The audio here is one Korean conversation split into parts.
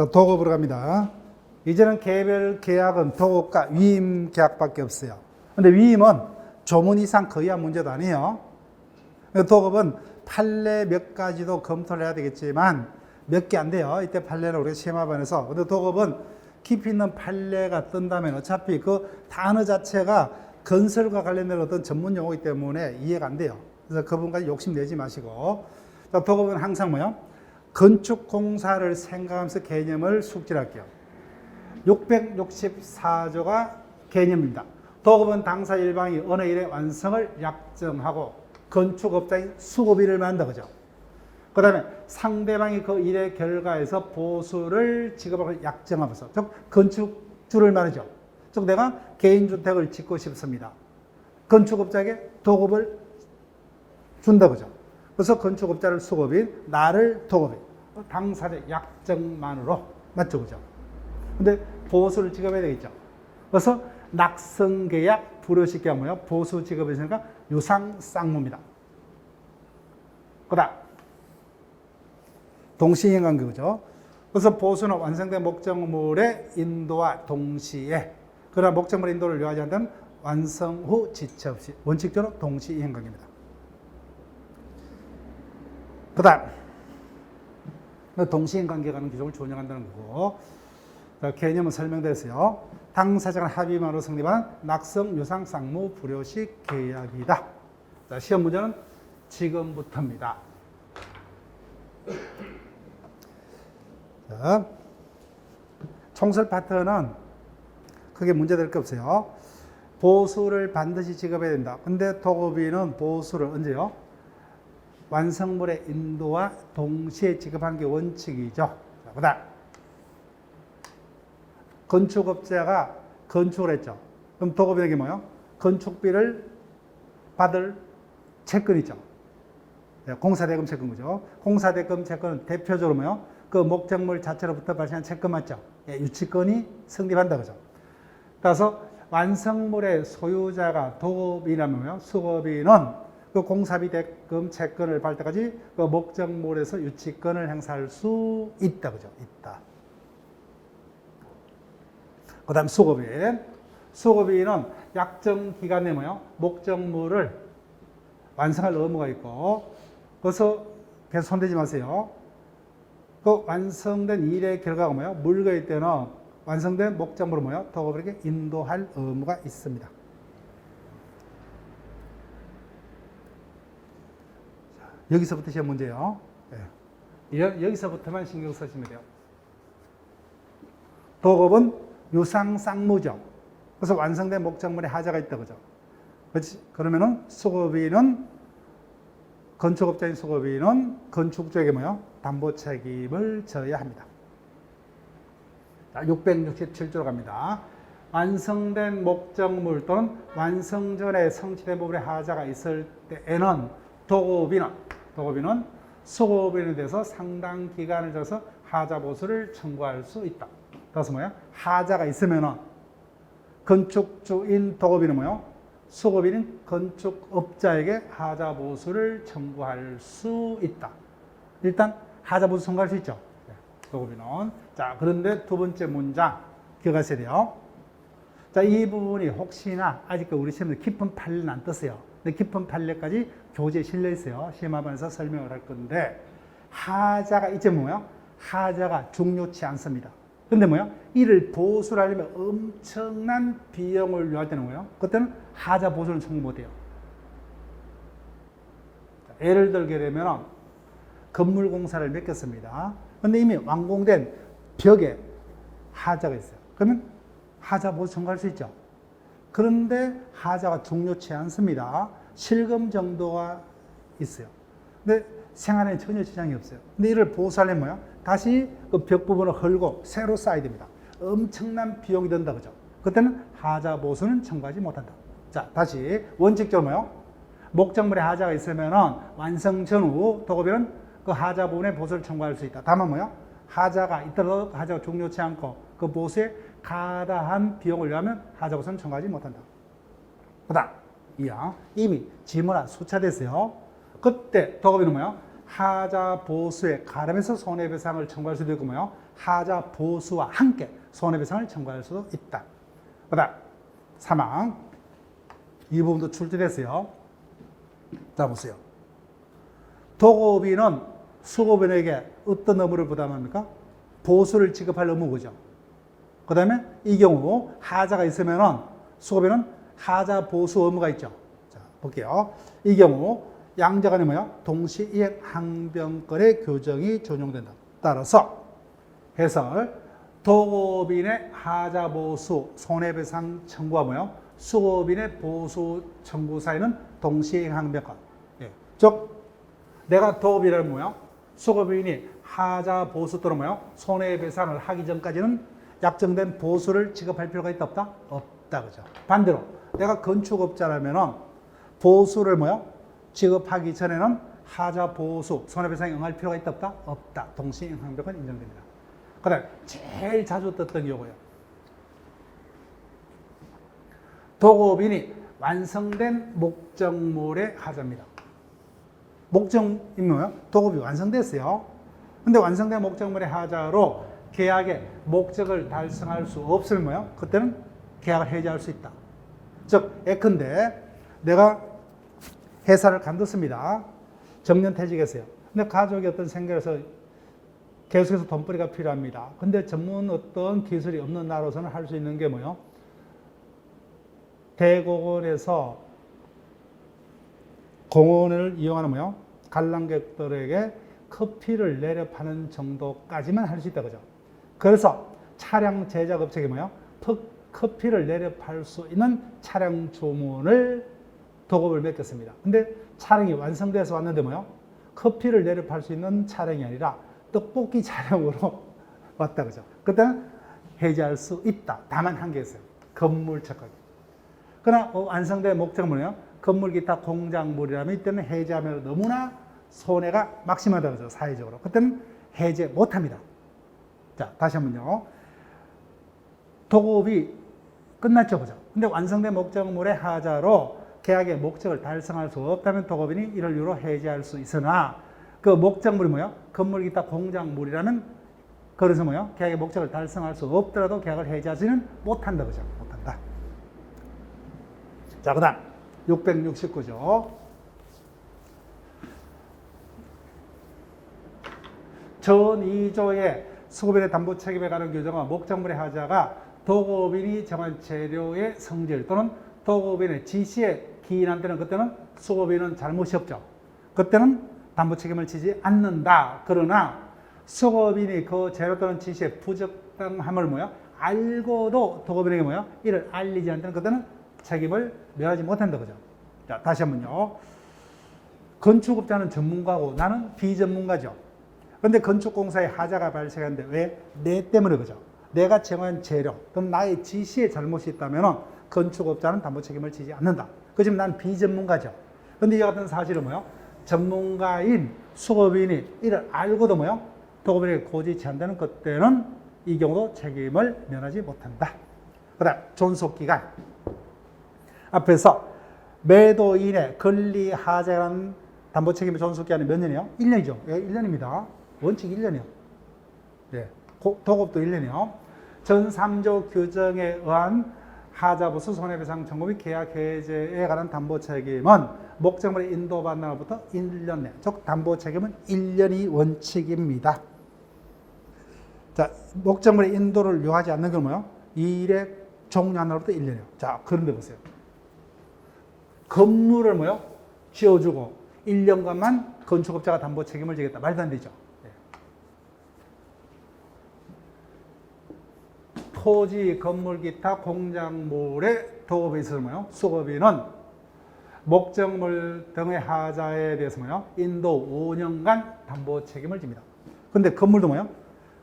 도급으로 갑니다. 이제는 개별 계약은 도급과 위임 계약밖에 없어요. 근데 위임은 조문 이상 거의 한 문제도 아니에요. 도급은 판례 몇 가지도 검토를 해야 되겠지만 몇 개 안 돼요. 이때 판례는 우리가 시험화반에서. 근데 도급은 깊이 있는 판례가 뜬다면 어차피 그 단어 자체가 건설과 관련된 어떤 전문 용어이기 때문에 이해가 안 돼요. 그래서 그 부분까지 욕심내지 마시고. 도급은 항상 뭐요? 건축공사를 생각하면서 개념을 숙지할게요. 664조가 개념입니다. 도급은 당사 일방이 어느 일의 완성을 약정하고 건축업자인 수고비를 만든다. 그죠? 그 다음에 상대방이 그 일의 결과에서 보수를 지급하고 약정하면서, 즉, 건축주를 말이죠. 즉, 내가 개인주택을 짓고 싶습니다. 건축업자에게 도급을 준다. 그죠? 그래서 건축업자를 수고비인, 나를 도급인, 당사자 약정만으로. 맞죠? 그죠? 근데 보수를 지급해야 되겠죠. 그래서 낙성계약, 불효식 계약 뭐예요? 보수 지급을 했으니까 유상쌍무입니다. 그 다음 동시행관계. 그죠? 그래서 보수는 완성된 목적물의 인도와 동시에, 그러나 목적물의 인도를 요하지 않는 완성 후 지체 없이 원칙적으로 동시행관계입니다. 그 다음 동시행관계가 하는 규정을 준용한다는 거고, 개념은 설명됐어요. 당사자간 합의만으로 성립한 낙성, 유상, 쌍무, 불효식 계약이다. 자, 시험 문제는 지금부터입니다. 자, 총설 파트는 크게 문제될 게 없어요. 보수를 반드시 지급해야 된다. 근데 도급인은 보수를 언제요? 완성물의 인도와 동시에 지급하는 게 원칙이죠. 자, 그 다음 건축업자가 건축을 했죠. 그럼 도급인에게 뭐요? 건축비를 받을 채권 있죠. 공사대금 채권. 그죠? 공사대금 채권은 대표적으로 뭐요? 그 목적물 자체로부터 발생한 채권 맞죠? 유치권이 성립한다. 그죠? 따라서 완성물의 소유자가 도급이라면 뭐요? 수급인은 그 공사비 대금 채권을 받을 때까지 그 목적물에서 유치권을 행사할 수 있다. 그죠? 있다. 그 다음 수급인. 수급인은 약정 기간 내에 뭐요? 목적물을 완성할 의무가 있고, 그래서 계속 손대지 마세요. 그 완성된 일의 결과가 뭐요? 물거일 때는 완성된 목적물을 뭐요? 도급에게 인도할 의무가 있습니다. 여기서부터 시험 문제예요. 네. 여기서부터만 신경 쓰시면 돼요. 도급은 유상쌍무죠. 그래서 완성된 목적물에 하자가 있다. 그죠? 그렇지? 그러면은 수급인은, 건축업자인 수급인은 건축주에게 뭐요? 담보 책임을 져야 합니다. 자, 667조로 갑니다. 완성된 목적물 또는 완성 전에 성취된 부분에 하자가 있을 때에는 도급인은 수급인에 대해서 상당 기간을 줘서 하자 보수를 청구할 수 있다. 그래서 뭐야? 하자가 있으면은 건축주인 도급인은 뭐요? 수급인인 건축업자에게 하자 보수를 청구할 수 있다. 일단 하자 보수 청구할 수 있죠. 도급인은. 자, 그런데 두 번째 문장 기억하셔야 돼요. 자, 이 부분이 혹시나 아직 우리 시험에 깊은 판례는 안 떴어요. 근데 깊은 판례까지 교재에 실려 있어요. 시험하면서 설명을 할 건데, 하자가 이제 뭐예요? 하자가 중요치 않습니다. 근데 뭐야? 이를 보수를 하려면 엄청난 비용을 요할 때는 뭐예요? 그때는 하자 보수는 청구 못해요. 예를 들게 되면 건물 공사를 맡겼습니다. 근데 이미 완공된 벽에 하자가 있어요. 그러면 하자 보수 청구할 수 있죠. 그런데 하자가 중요치 않습니다. 실금 정도가 있어요. 근데 생활에 전혀 지장이 없어요. 근데 이를 보수하려면 뭐야? 다시 그 벽 부분을 헐고 새로 쌓아야 됩니다. 엄청난 비용이 든다. 그죠? 그때는 하자 보수는 청구하지 못한다. 자, 다시 원칙적으로 뭐요? 목적물에 하자가 있으면은 완성 전후 도급인은 그 하자 부분에 보수를 청구할 수 있다. 다만 뭐요? 하자가 있더라도 하자가 중요치 않고 그 보수에 가다한 비용을 요하면 하자 보수는 청구하지 못한다. 그 다음, 이야. 이미 지문화 수차됐어요. 그때 도급인은 뭐요? 하자 보수에 가름해서 손해배상을 청구할 수도 있고 뭐요? 하자 보수와 함께 손해배상을 청구할 수도 있다. 그다음 사망. 이 부분도 출제됐어요. 자 보세요. 도급인은 수급인에게 어떤 의무를 부담합니까? 보수를 지급할 의무죠. 그 다음에 이 경우 하자가 있으면은 수급인은 하자 보수 의무가 있죠. 자, 볼게요. 이 경우 양자간에 뭐야? 동시이행 항변권의 교정이 적용된다. 따라서 해설 도급인의 하자 보수 손해배상 청구와 뭐야? 수급인의 보수 청구 사이는 동시이행 항변권. 예. 즉 내가 도급이라는 뭐야? 수급인이 하자 보수 또는 뭐야? 손해배상을 하기 전까지는 약정된 보수를 지급할 필요가 있다 없다? 없다 그죠. 반대로 내가 건축업자라면은 보수를 뭐야? 지급하기 전에는 하자 보수 손해배상에 응할 필요가 있다 없다? 없다. 동시이행 항변권 인정됩니다. 그다음 제일 자주 떴던 경우요. 도급인이 완성된 목적물의 하자입니다. 목적이 뭐예요? 도급이 완성됐어요. 근데 완성된 목적물의 하자로 계약의 목적을 달성할 수 없으면 뭐예요? 그때는 계약을 해지할 수 있다. 즉 예컨대 내가 회사를 간뒀습니다. 정년퇴직했어요. 근데 가족이 어떤 생계에서 계속해서 돈벌이가 필요합니다. 근데 전문 어떤 기술이 없는 나라로서는 할 수 있는 게 뭐예요? 대공원에서 공원을 이용하는 뭐예요? 관람객들에게 커피를 내려 파는 정도까지만 할 수 있다 그죠? 그래서 차량 제작 업체가 뭐예요? 커피를 내려 팔 수 있는 차량 주문을 도급을 맺겠습니다. 근데 차량이 완성돼서 왔는데 뭐예요? 커피를 내려 팔 수 있는 차량이 아니라 떡볶이 차량으로 왔다 그죠? 그때는 해지할 수 있다. 다만 한계 있어요. 건물 착각이. 그러나 완성된 목적물은요? 건물 기타 공작물이라면 이때는 해지하면 너무나 손해가 막심하다 그죠? 사회적으로. 그때는 해지 못합니다. 자, 다시 한번요. 도급이 끝났죠, 그죠? 근데 완성된 목적물의 하자로 계약의 목적을 달성할 수 없다면 도급인이 이를 이유로 해지할 수 있으나 그 목적물이 뭐예요? 건물 기타 공작물이라면 그래서 뭐예요? 계약의 목적을 달성할 수 없더라도 계약을 해지하지는 못한다, 그죠? 못한다. 자, 그 다음 669조. 전 2조의 수급인의 담보 책임에 관한 규정은 목적물의 하자가 도급인이 정한 재료의 성질 또는 도급인의 지시에 기인한 때는 그때는 수급인은 잘못이 없죠. 그때는 담보 책임을 지지 않는다. 그러나 수급인이 그 재료 또는 지시의 부적당함을 뭐야? 알고도 도급인에게 뭐야? 이를 알리지 않는 때는 그때는 책임을 면하지 못한다. 그죠? 자, 다시 한번요. 건축업자는 전문가고 나는 비전문가죠. 그런데 건축공사에 하자가 발생하는데 왜? 내 때문에 그죠? 내가 정한 재료 또는 나의 지시에 잘못이 있다면 건축업자는 담보 책임을 지지 않는다. 그지만 난 비전문가죠. 그런데 이 같은 사실은 뭐요? 전문가인 수급인이 이를 알고도 뭐요? 도급인에게 고지치 않다는 그때는 이 경우도 책임을 면하지 못한다. 그 다음 존속기간. 앞에서 매도인의 권리하자라는 담보 책임의 존속기간이 몇 년이요? 1년이죠. 예, 1년입니다. 원칙 1년이요. 예, 도급도 1년이요. 전 3조 규정에 의한 하자보수 손해배상 청구 및 계약 해제에 관한 담보 책임은 목적물의 인도받는 날부터 1년 내, 즉 담보 책임은 1년이 원칙입니다. 자, 목적물의 인도를 요하지 않는 건 뭐예요? 이 일의 종료한 날부터 1년이요. 자, 그런데 보세요. 건물을 뭐요? 지어주고 1년간만 건축업자가 담보 책임을 지겠다. 말도 안 되죠. 토지, 건물, 기타, 공작물의 도급에 있어서 뭐요? 수급인은 목적물 등의 하자에 대해서 뭐요? 인도 5년간 담보 책임을 집니다. 근데 건물도 뭐요?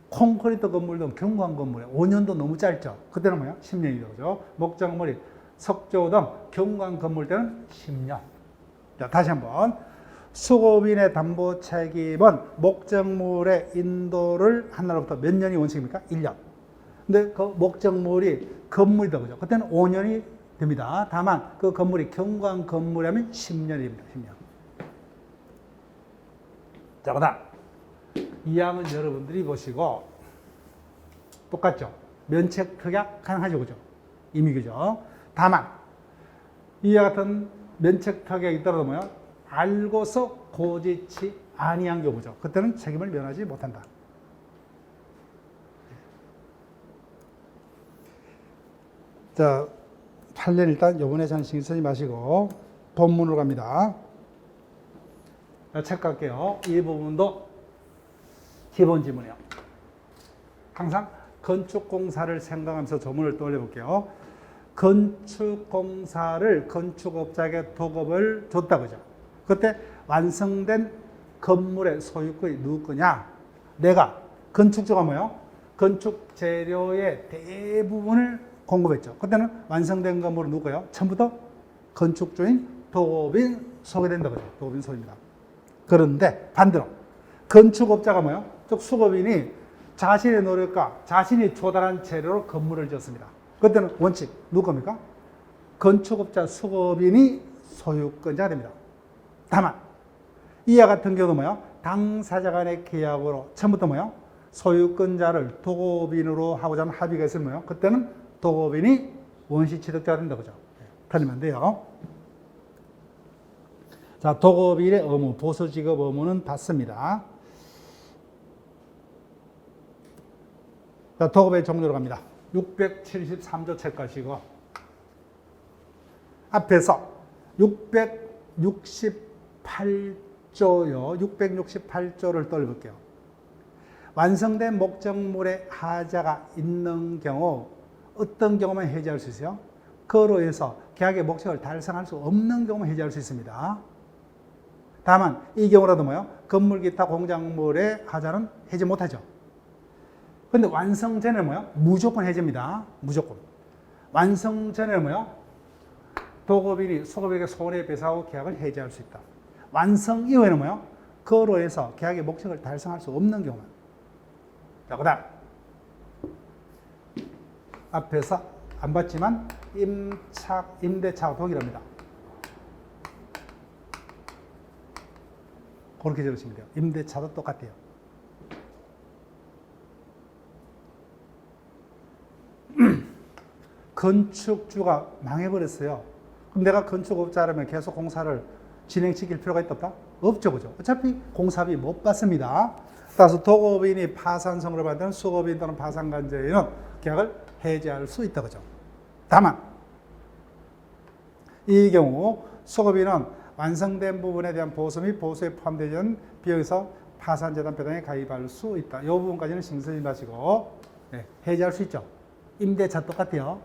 콘크리트 건물도 경관 건물이에요. 5년도 너무 짧죠. 그때는 뭐요? 10년이죠. 그죠? 목적물이 석조 등 경관 건물 때는 10년. 자, 다시 한번. 수급인의 담보 책임은 목적물의 인도를 한 날로부터 몇 년이 원칙입니까? 1년. 근데 그 목적물이 건물이다. 그죠? 그때는 5년이 됩니다. 다만 그 건물이 경관 건물이라면 10년입니다. 10년. 자, 그 다음. 이 항은 여러분들이 보시고, 똑같죠. 면책 특약 가능하죠. 그죠? 이미 그죠? 다만 이와 같은 면책 특약이 있더라도 뭐요? 알고서 고지치 아니한 경우죠. 그때는 책임을 면하지 못한다. 자, 판례는 일단 요번에 잘 신경 쓰지 마시고 본문으로 갑니다. 자, 책 갈게요. 이 부분도 기본 지문이요. 항상 건축공사를 생각하면서 조문을 떠올려 볼게요. 건축공사를 건축업자에게 도급을 줬다 그죠. 그때 완성된 건물의 소유권이 누구 거냐? 내가 건축주가 뭐요? 건축 재료의 대부분을 공급했죠. 그때는 완성된 건물은 누구예요? 처음부터 건축주인 도급인 소개된다 그죠. 도급인 소유입니다. 그런데 반대로 건축업자가 뭐요? 즉 수급인이 자신의 노력과 자신이 조달한 재료로 건물을 지었습니다. 그때는 원칙 누구 겁니까? 건축업자 수급인이 소유권자가 됩니다. 다만 이와 같은 경우도 뭐요? 당사자 간의 계약으로 처음부터 뭐요? 소유권자를 도급인으로 하고자 하는 합의가 있으면 뭐요? 그때는 도급인이 원시 취득자가 된다 그죠? 틀리면 안 돼요. 자, 도급인의 의무, 보수 지급 의무는 받습니다. 자, 도급의 종류로 갑니다. 673조 책 가시고 앞에서 668조요. 668조를 떠올려볼게요. 완성된 목적물의 하자가 있는 경우 어떤 경우만 해지할 수 있어요? 그로 인해서 계약의 목적을 달성할 수 없는 경우만 해지할 수 있습니다. 다만 이 경우라도 뭐요? 건물 기타 공작물의 하자는 해지 못하죠. 근데 완성 전에 뭐요? 무조건 해지입니다. 무조건. 완성 전에 뭐요? 도급인이 소급에게 손해배상하고 계약을 해지할 수 있다. 완성 이후에는 뭐요? 그로 해서 계약의 목적을 달성할 수 없는 경우만. 자, 그 다음. 앞에서 안 봤지만 임대차와 동일합니다. 그렇게 적으시면 돼요. 임대차도 똑같아요. 건축주가 망해버렸어요. 그럼 내가 건축업자라면 계속 공사를 진행시킬 필요가 있다 없다? 없죠, 그죠? 어차피 공사비 못 받습니다. 따라서 도급인이 파산성을 받는 수급인 또는 파산관제인은 계약을 해지할 수 있다, 그죠? 다만 이 경우 수급인은 완성된 부분에 대한 보수 및 보수에 포함되지 않은 비용에서 파산재단 배당에 가입할 수 있다. 이 부분까지는 신경 쓰지 마시고 해지할 수 있죠. 임대차 똑같아요.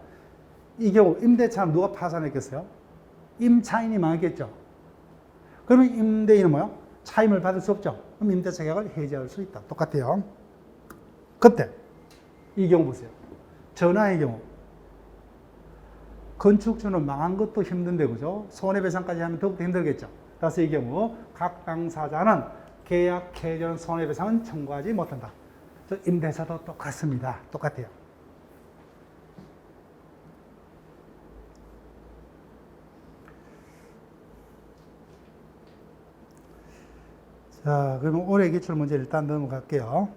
이 경우 임대차는 누가 파산했겠어요? 임차인이 망했겠죠. 그러면 임대인은 뭐요? 차임을 받을 수 없죠. 그럼 임대차 계약을 해지할 수 있다. 똑같아요. 그때 이 경우 보세요. 전화의 경우 건축주는 망한 것도 힘든데 그죠? 손해배상까지 하면 더욱더 힘들겠죠. 그래서 이 경우 각 당사자는 계약 해지는 손해배상은 청구하지 못한다. 임대차도 똑같습니다. 똑같아요. 자, 그러면 올해 기출 문제 일단 넘어갈게요.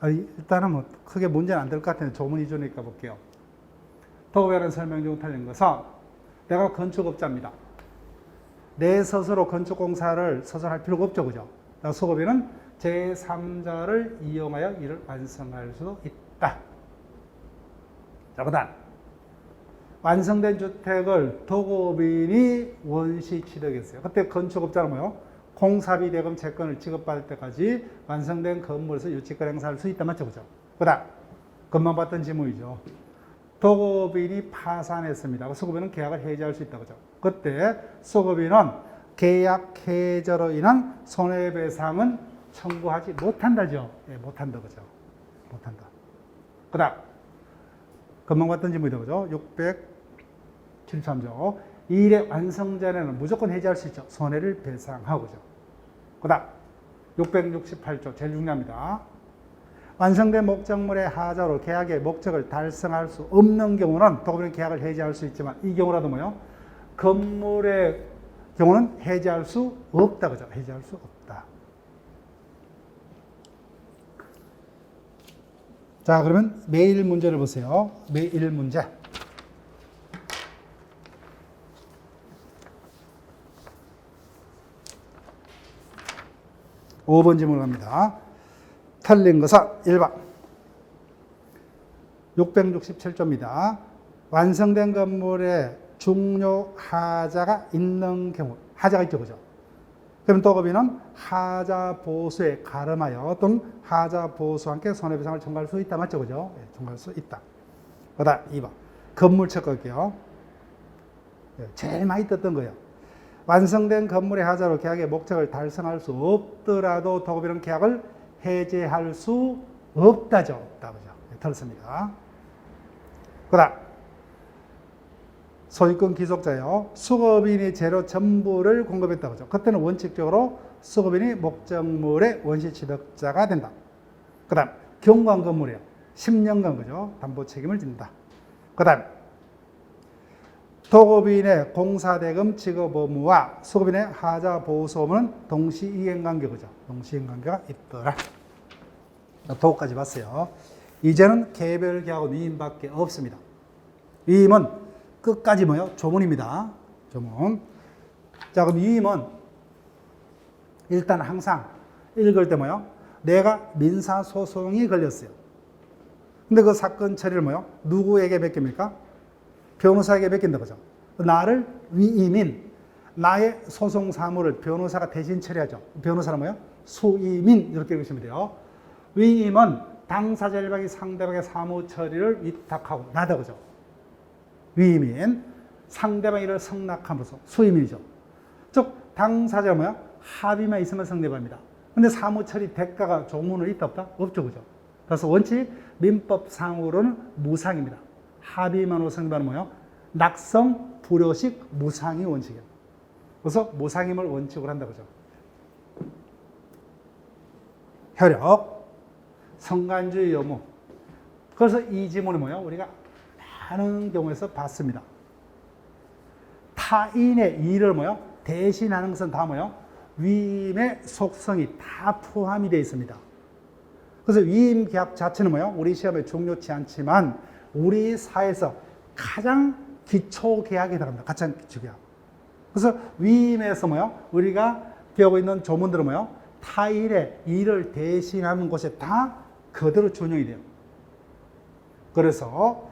일단은 뭐 크게 문제는 안 될 것 같은데 조문 위주니까 볼게요. 도급이라는 설명 중 틀린 것은 내가 건축업자입니다. 내 스스로 건축공사를 스스로 할 필요가 없죠, 그죠? 소급인은 제3자를 이용하여 이를 완성할 수도 있다. 자, 그 다음. 완성된 주택을 도급인이 원시 취득했어요. 그때 건축업자는 뭐요? 공사비 대금 채권을 지급받을 때까지 완성된 건물에서 유치권 행사할 수 있다. 맞죠? 그죠? 그 다음. 금방 봤던 지문이죠. 도급인이 파산했습니다. 수급인은 계약을 해지할 수 있다. 그죠? 그때 수급인은 계약 해저로 인한 손해배상은 청구하지 못한다죠. 예, 못한다. 그죠? 못한다. 그 다음. 금방 봤던 지문이죠. 그죠? 673조. 일의 완성 전에는 무조건 해지할 수 있죠. 손해를 배상하고죠. 그 다음 668조 제일 중요합니다. 완성된 목적물의 하자로 계약의 목적을 달성할 수 없는 경우는 도급인은 계약을 해지할 수 있지만 이 경우라도 뭐요? 건물의 경우는 해지할 수 없다. 그죠? 해지할 수 없다. 자, 그러면 매일 문제를 보세요. 매일 문제. 5번 질문 갑니다. 틀린 것은 1번. 667조입니다. 완성된 건물에 중요 하자가 있는 경우, 하자가 있죠, 그죠? 그럼 도급이는 하자 보수에 가름하여 또는 하자 보수와 함께 손해배상을 청구할 수 있다, 맞죠, 그죠? 네, 청구할 수 있다. 그다음 2번. 건물 체크할게요. 네, 제일 많이 떴던 거예요. 완성된 건물의 하자로 계약의 목적을 달성할 수 없더라도 도급이는 계약을 해제할 수 없다죠. 없다, 그죠? 네, 들었습니다. 그 다음, 소유권 기속자요. 수급인이 재료 전부를 공급했다, 그죠? 그때는 원칙적으로 수급인이 목적물의 원시 취득자가 된다. 그 다음, 경관 건물이에요. 10년간, 그죠? 담보 책임을 진다. 그 다음, 도급인의 공사대금 지급 의무와 수급인의 하자 보수 의무는 동시이행관계, 그죠? 동시이행관계가 있더라. 도급까지 봤어요. 이제는 개별 계약은 위임밖에 없습니다. 위임은 끝까지 뭐요? 조문입니다. 조문. 자, 그럼 위임은 일단 항상 읽을 때 뭐요? 내가 민사소송이 걸렸어요. 근데 그 사건 처리를 뭐요? 누구에게 맡깁니까? 변호사에게 맡긴다, 그죠? 나를 위임인, 나의 소송 사무를 변호사가 대신 처리하죠. 변호사는 뭐요? 수임인, 이렇게 읽으시면 돼요. 위임은 당사자 일방이 상대방의 사무 처리를 위탁하고 나다, 그죠? 위임인, 상대방의 일을 승낙함으로써 수임인이죠. 즉, 당사자가 뭐야? 합의만 있으면 성립합니다. 근데 사무 처리 대가가 조문을 있다, 없다? 없죠, 그죠? 그래서 원칙, 민법상으로는 무상입니다. 합의만으로 성립하는 뭐예요? 낙성, 불효식, 무상이 원칙이에요. 그래서 무상임을 원칙으로 한다, 그죠? 효력, 성간주의 의무. 그래서 이 지문이 뭐예요? 우리가 많은 경우에서 봤습니다. 타인의 일을 뭐예요? 대신하는 것은 다 뭐예요? 위임의 속성이 다 포함이 되어 있습니다. 그래서 위임 계약 자체는 뭐예요? 우리 시험에 중요치 않지만 우리 사회에서 가장 기초 계약에 들어갑니다. 가장 기초 계약. 그래서 위임에서 뭐예요? 우리가 배우고 있는 조문들은 뭐예요? 타인의 일을 대신하는 곳에 다 그대로 준용이 돼요. 그래서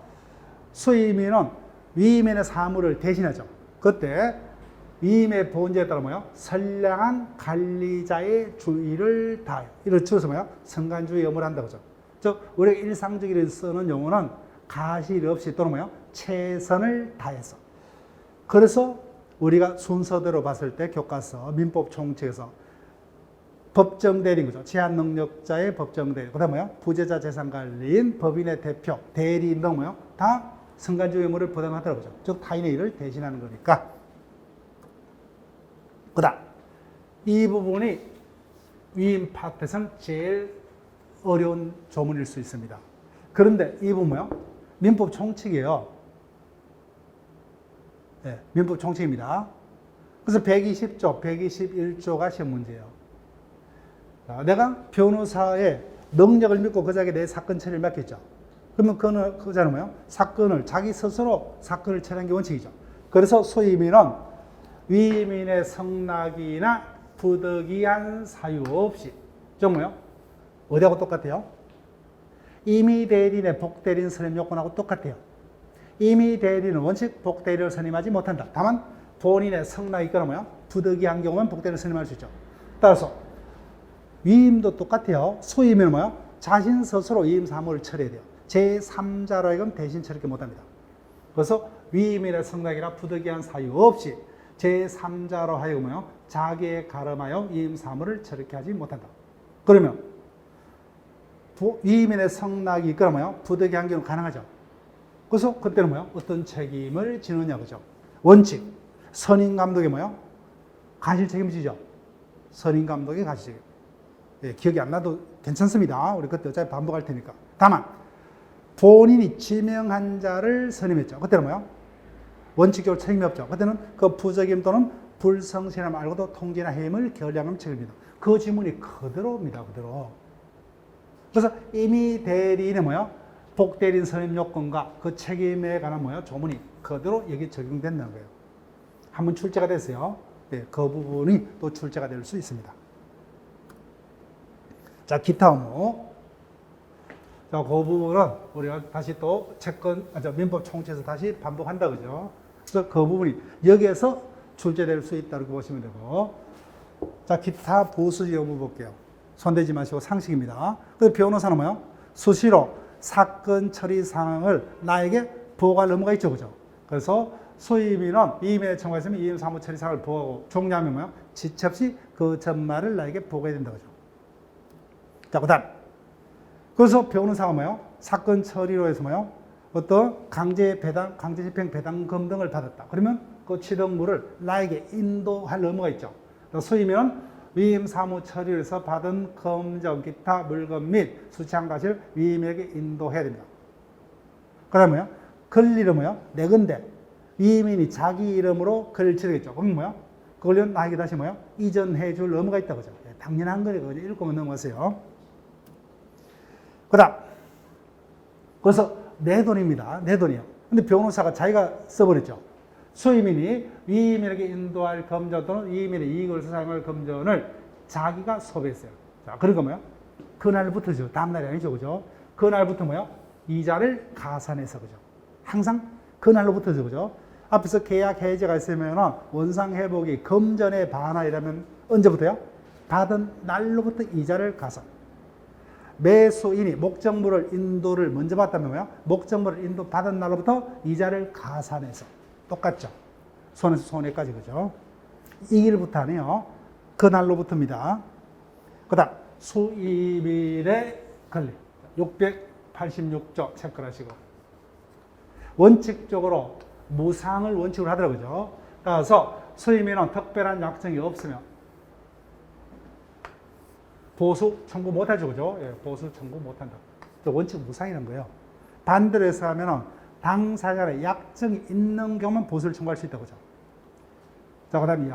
수임인은 위임인의 사무를 대신하죠. 그때 위임의 본질에 따라 뭐예요? 선량한 관리자의 주의를 다해요. 이를 줄여서 뭐예요? 성간주의 의무를 한다고 하죠. 즉, 우리가 일상적으로 쓰는 용어는 가실 없이 또는 뭐예요? 최선을 다해서. 그래서 우리가 순서대로 봤을 때 교과서, 민법 총칙에서 법정 대리인 거죠. 제한 능력자의 법정 대리. 그다음 뭐예요? 부재자 재산 관리인, 법인의 대표, 대리인 등 뭐예요? 다 성간주의 의무를 부담하더라고요. 즉, 타인의 일을 대신하는 거니까. 그 다음, 이 부분이 위임 파트에서는 제일 어려운 조문일 수 있습니다. 그런데 이 부분 뭐예요? 민법 총칙이에요. 네, 민법 총칙입니다. 그래서 120조, 121조가 시험 문제예요. 자, 내가 변호사의 능력을 믿고 그 자에게 내 사건 처리를 맡겼죠. 그러면 그 자는 뭐예요? 사건을, 자기 스스로 사건을 처리하는 게 원칙이죠. 그래서 수임인은 위임인의 성낙이나 부득이한 사유 없이, 좀 뭐요? 어디하고 똑같아요? 임의대리인의 복대리인 선임 요건하고 똑같아요. 임의대리인은 원칙 복대리를 선임하지 못한다. 다만 본인의 성낙이 있거나 뭐요? 부득이한 경우만 복대리를 선임할 수 있죠. 따라서 위임도 똑같아요. 수임인은 뭐요? 자신 스스로 위임 사무를 처리해야 돼요. 제3자로 하여금 대신 처리하지 못합니다. 그래서 위임인의 성낙이나 부득이한 사유 없이 제3자로 하여금요, 자기에 가름하여 위임 사무를 처리하게 하지 못한다. 그러면 위임인의 성낙이 있거나 부득이한 경우는 가능하죠. 그래서 그때는 뭐요? 어떤 책임을 지느냐, 그죠? 원칙, 선임 감독이 뭐요? 가실 책임지죠. 선임 감독이 가실 책임. 예, 기억이 안 나도 괜찮습니다. 우리 그때 어차피 반복할 테니까. 다만 본인이 지명한 자를 선임했죠. 그때는 뭐요? 원칙적으로 책임이 없죠. 그때는 그 부적임 또는 불성실함 말고도 통지나 해임을 결량하면 책임입니다. 그 지문이 그대로입니다. 그대로. 그래서 임의 대리인의 뭐요? 복대리인 선임 요건과 그 책임에 관한 뭐요? 조문이 그대로 여기 적용된다는 거예요. 한번 출제가 됐어요. 네, 그 부분이 또 출제가 될 수 있습니다. 자, 기타 의무. 자, 그 부분은 우리가 다시 또 채권, 민법 총칙에서 다시 반복한다, 그죠? 그래서 그 부분이 여기에서 출제될 수 있다고 보시면 되고. 자, 기타 보수지 의무 볼게요. 손대지 마시고 상식입니다. 그래서 변호사는 뭐요? 수시로 사건 처리 상황을 나에게 보고할 의무가 있죠, 그죠? 그래서 수임인은 이임에 청구했으면 이임 사무 처리 상황을 보고하고 종료하면 뭐요? 지체 없이 그 전말을 나에게 보고해야 된다, 그죠? 자, 그 다음. 그래서 변호사가 뭐요? 사건 처리로 해서 뭐요? 어떤 강제 배당, 강제 집행 배당금 등을 받았다. 그러면 그 취득물을 나에게 인도할 의무가 있죠. 수임인은 위임 사무 처리를 해서 받은 검정, 기타 물건 및 수취한 과실 위임에게 인도해야 됩니다. 그 다음에 뭐요? 권리를 뭐요? 내 건데 위임인이 자기 이름으로 권리를 치르겠죠. 그럼 뭐요? 그 권리는 나에게 다시 뭐요? 이전해 줄 의무가 있다, 그죠? 당연한 거니까 읽고만 넘어가세요. 그 다음. 그래서 내 돈입니다. 내 돈이요. 근데 변호사가 자기가 써버렸죠. 수임인이 위임인에게 인도할 금전 또는 위임인의 이익을 사용할 금전을 자기가 소비했어요. 자, 그러니까 뭐요? 그날부터죠. 다음날이 아니죠. 그죠? 그날부터 뭐요? 이자를 가산해서, 그죠? 항상 그날로부터죠. 그죠? 앞에서 계약 해지가 있으면 원상 회복이 금전의 반환이라면 언제부터요? 받은 날로부터 이자를 가산. 매수인이 목적물을 인도를 먼저 받다면 뭐요? 목적물을 인도 받은 날로부터 이자를 가산해서. 똑같죠. 손에서 손해까지, 그죠? 이 일부터 하네요. 그날로부터입니다. 그 다음, 수임일의 권리. 686조 체크를 하시고. 원칙적으로 무상을 원칙으로 하더라고요. 그죠? 따라서 수임인은 특별한 약정이 없으면 보수 청구 못하죠. 그죠? 예, 보수 청구 못한다. 원칙 무상이라는 거예요. 반대로 해서 하면은 당사자의 약정이 있는 경우만 보수를 청구할 수 있다고. 자, 그 다음에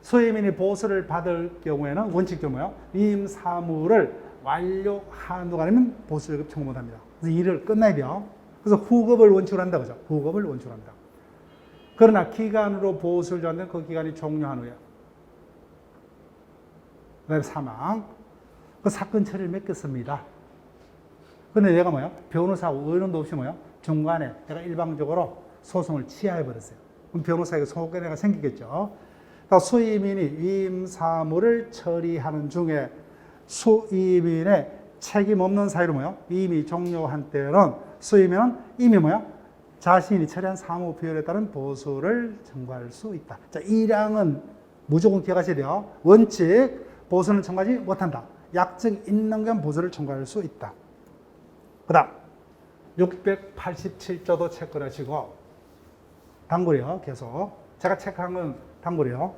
수임인이 보수를 받을 경우에는 원칙적으로 뭐요? 위임 사무를 완료한 후가 아니면 보수를 청구 못합니다. 그래서 일을 끝나야 돼요. 그래서 후급을 원칙으로 한다, 그죠? 후급을 원칙으로 합니다. 그러나 기간으로 보수를 줬는데 그 기간이 종료한 후에. 그 다음에 사망. 그 사건 처리를 맡겼습니다. 근데 내가 뭐요? 변호사하고 의논도 없이 뭐요? 중간에 내가 일방적으로 소송을 취하해버렸어요. 그럼 변호사에게 소송가 생기겠죠. 그러니까 수임인이 위임 사무를 처리하는 중에 수임인의 책임 없는 사유로 뭐요? 위임이 종료한 때는 수임인은 이미 뭐요? 자신이 처리한 사무 비율에 따른 보수를 청구할 수 있다. 자, 이 량은 무조건 기억하셔야 돼요. 원칙, 보수는 청구하지 못한다. 약정이 있는 건 보수를 청구할 수 있다. 그 다음 687조도 체크를 하시고 단골이요. 계속 제가 체크한 건 단골이요.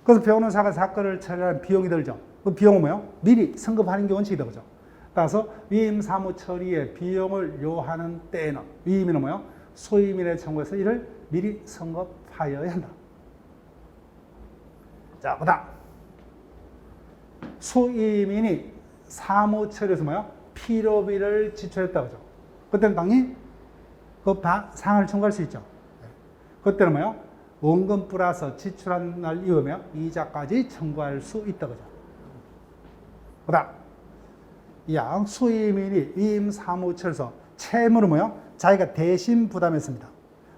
그래서 변호사가 사건을 처리하는 비용이 들죠. 그 비용은 뭐예요? 미리 성급하는 게 원칙이다. 그죠? 따라서 위임 사무 처리에 비용을 요하는 때에는 위임인은 뭐예요? 수임인의 청구에서 이를 미리 성급하여야 한다. 자, 그 다음 수임인이 사무 처리에서 뭐예요? 필요비를 지출했다. 그죠? 그때는 당연히 그 상한을 청구할 수 있죠. 그때는 뭐예요? 원금 플러스 지출한 날 이후면 이자까지 청구할 수 있다. 그죠? 그 다음, 양 수임인이 위임 사무처에서 채무를 뭐예요? 자기가 대신 부담했습니다.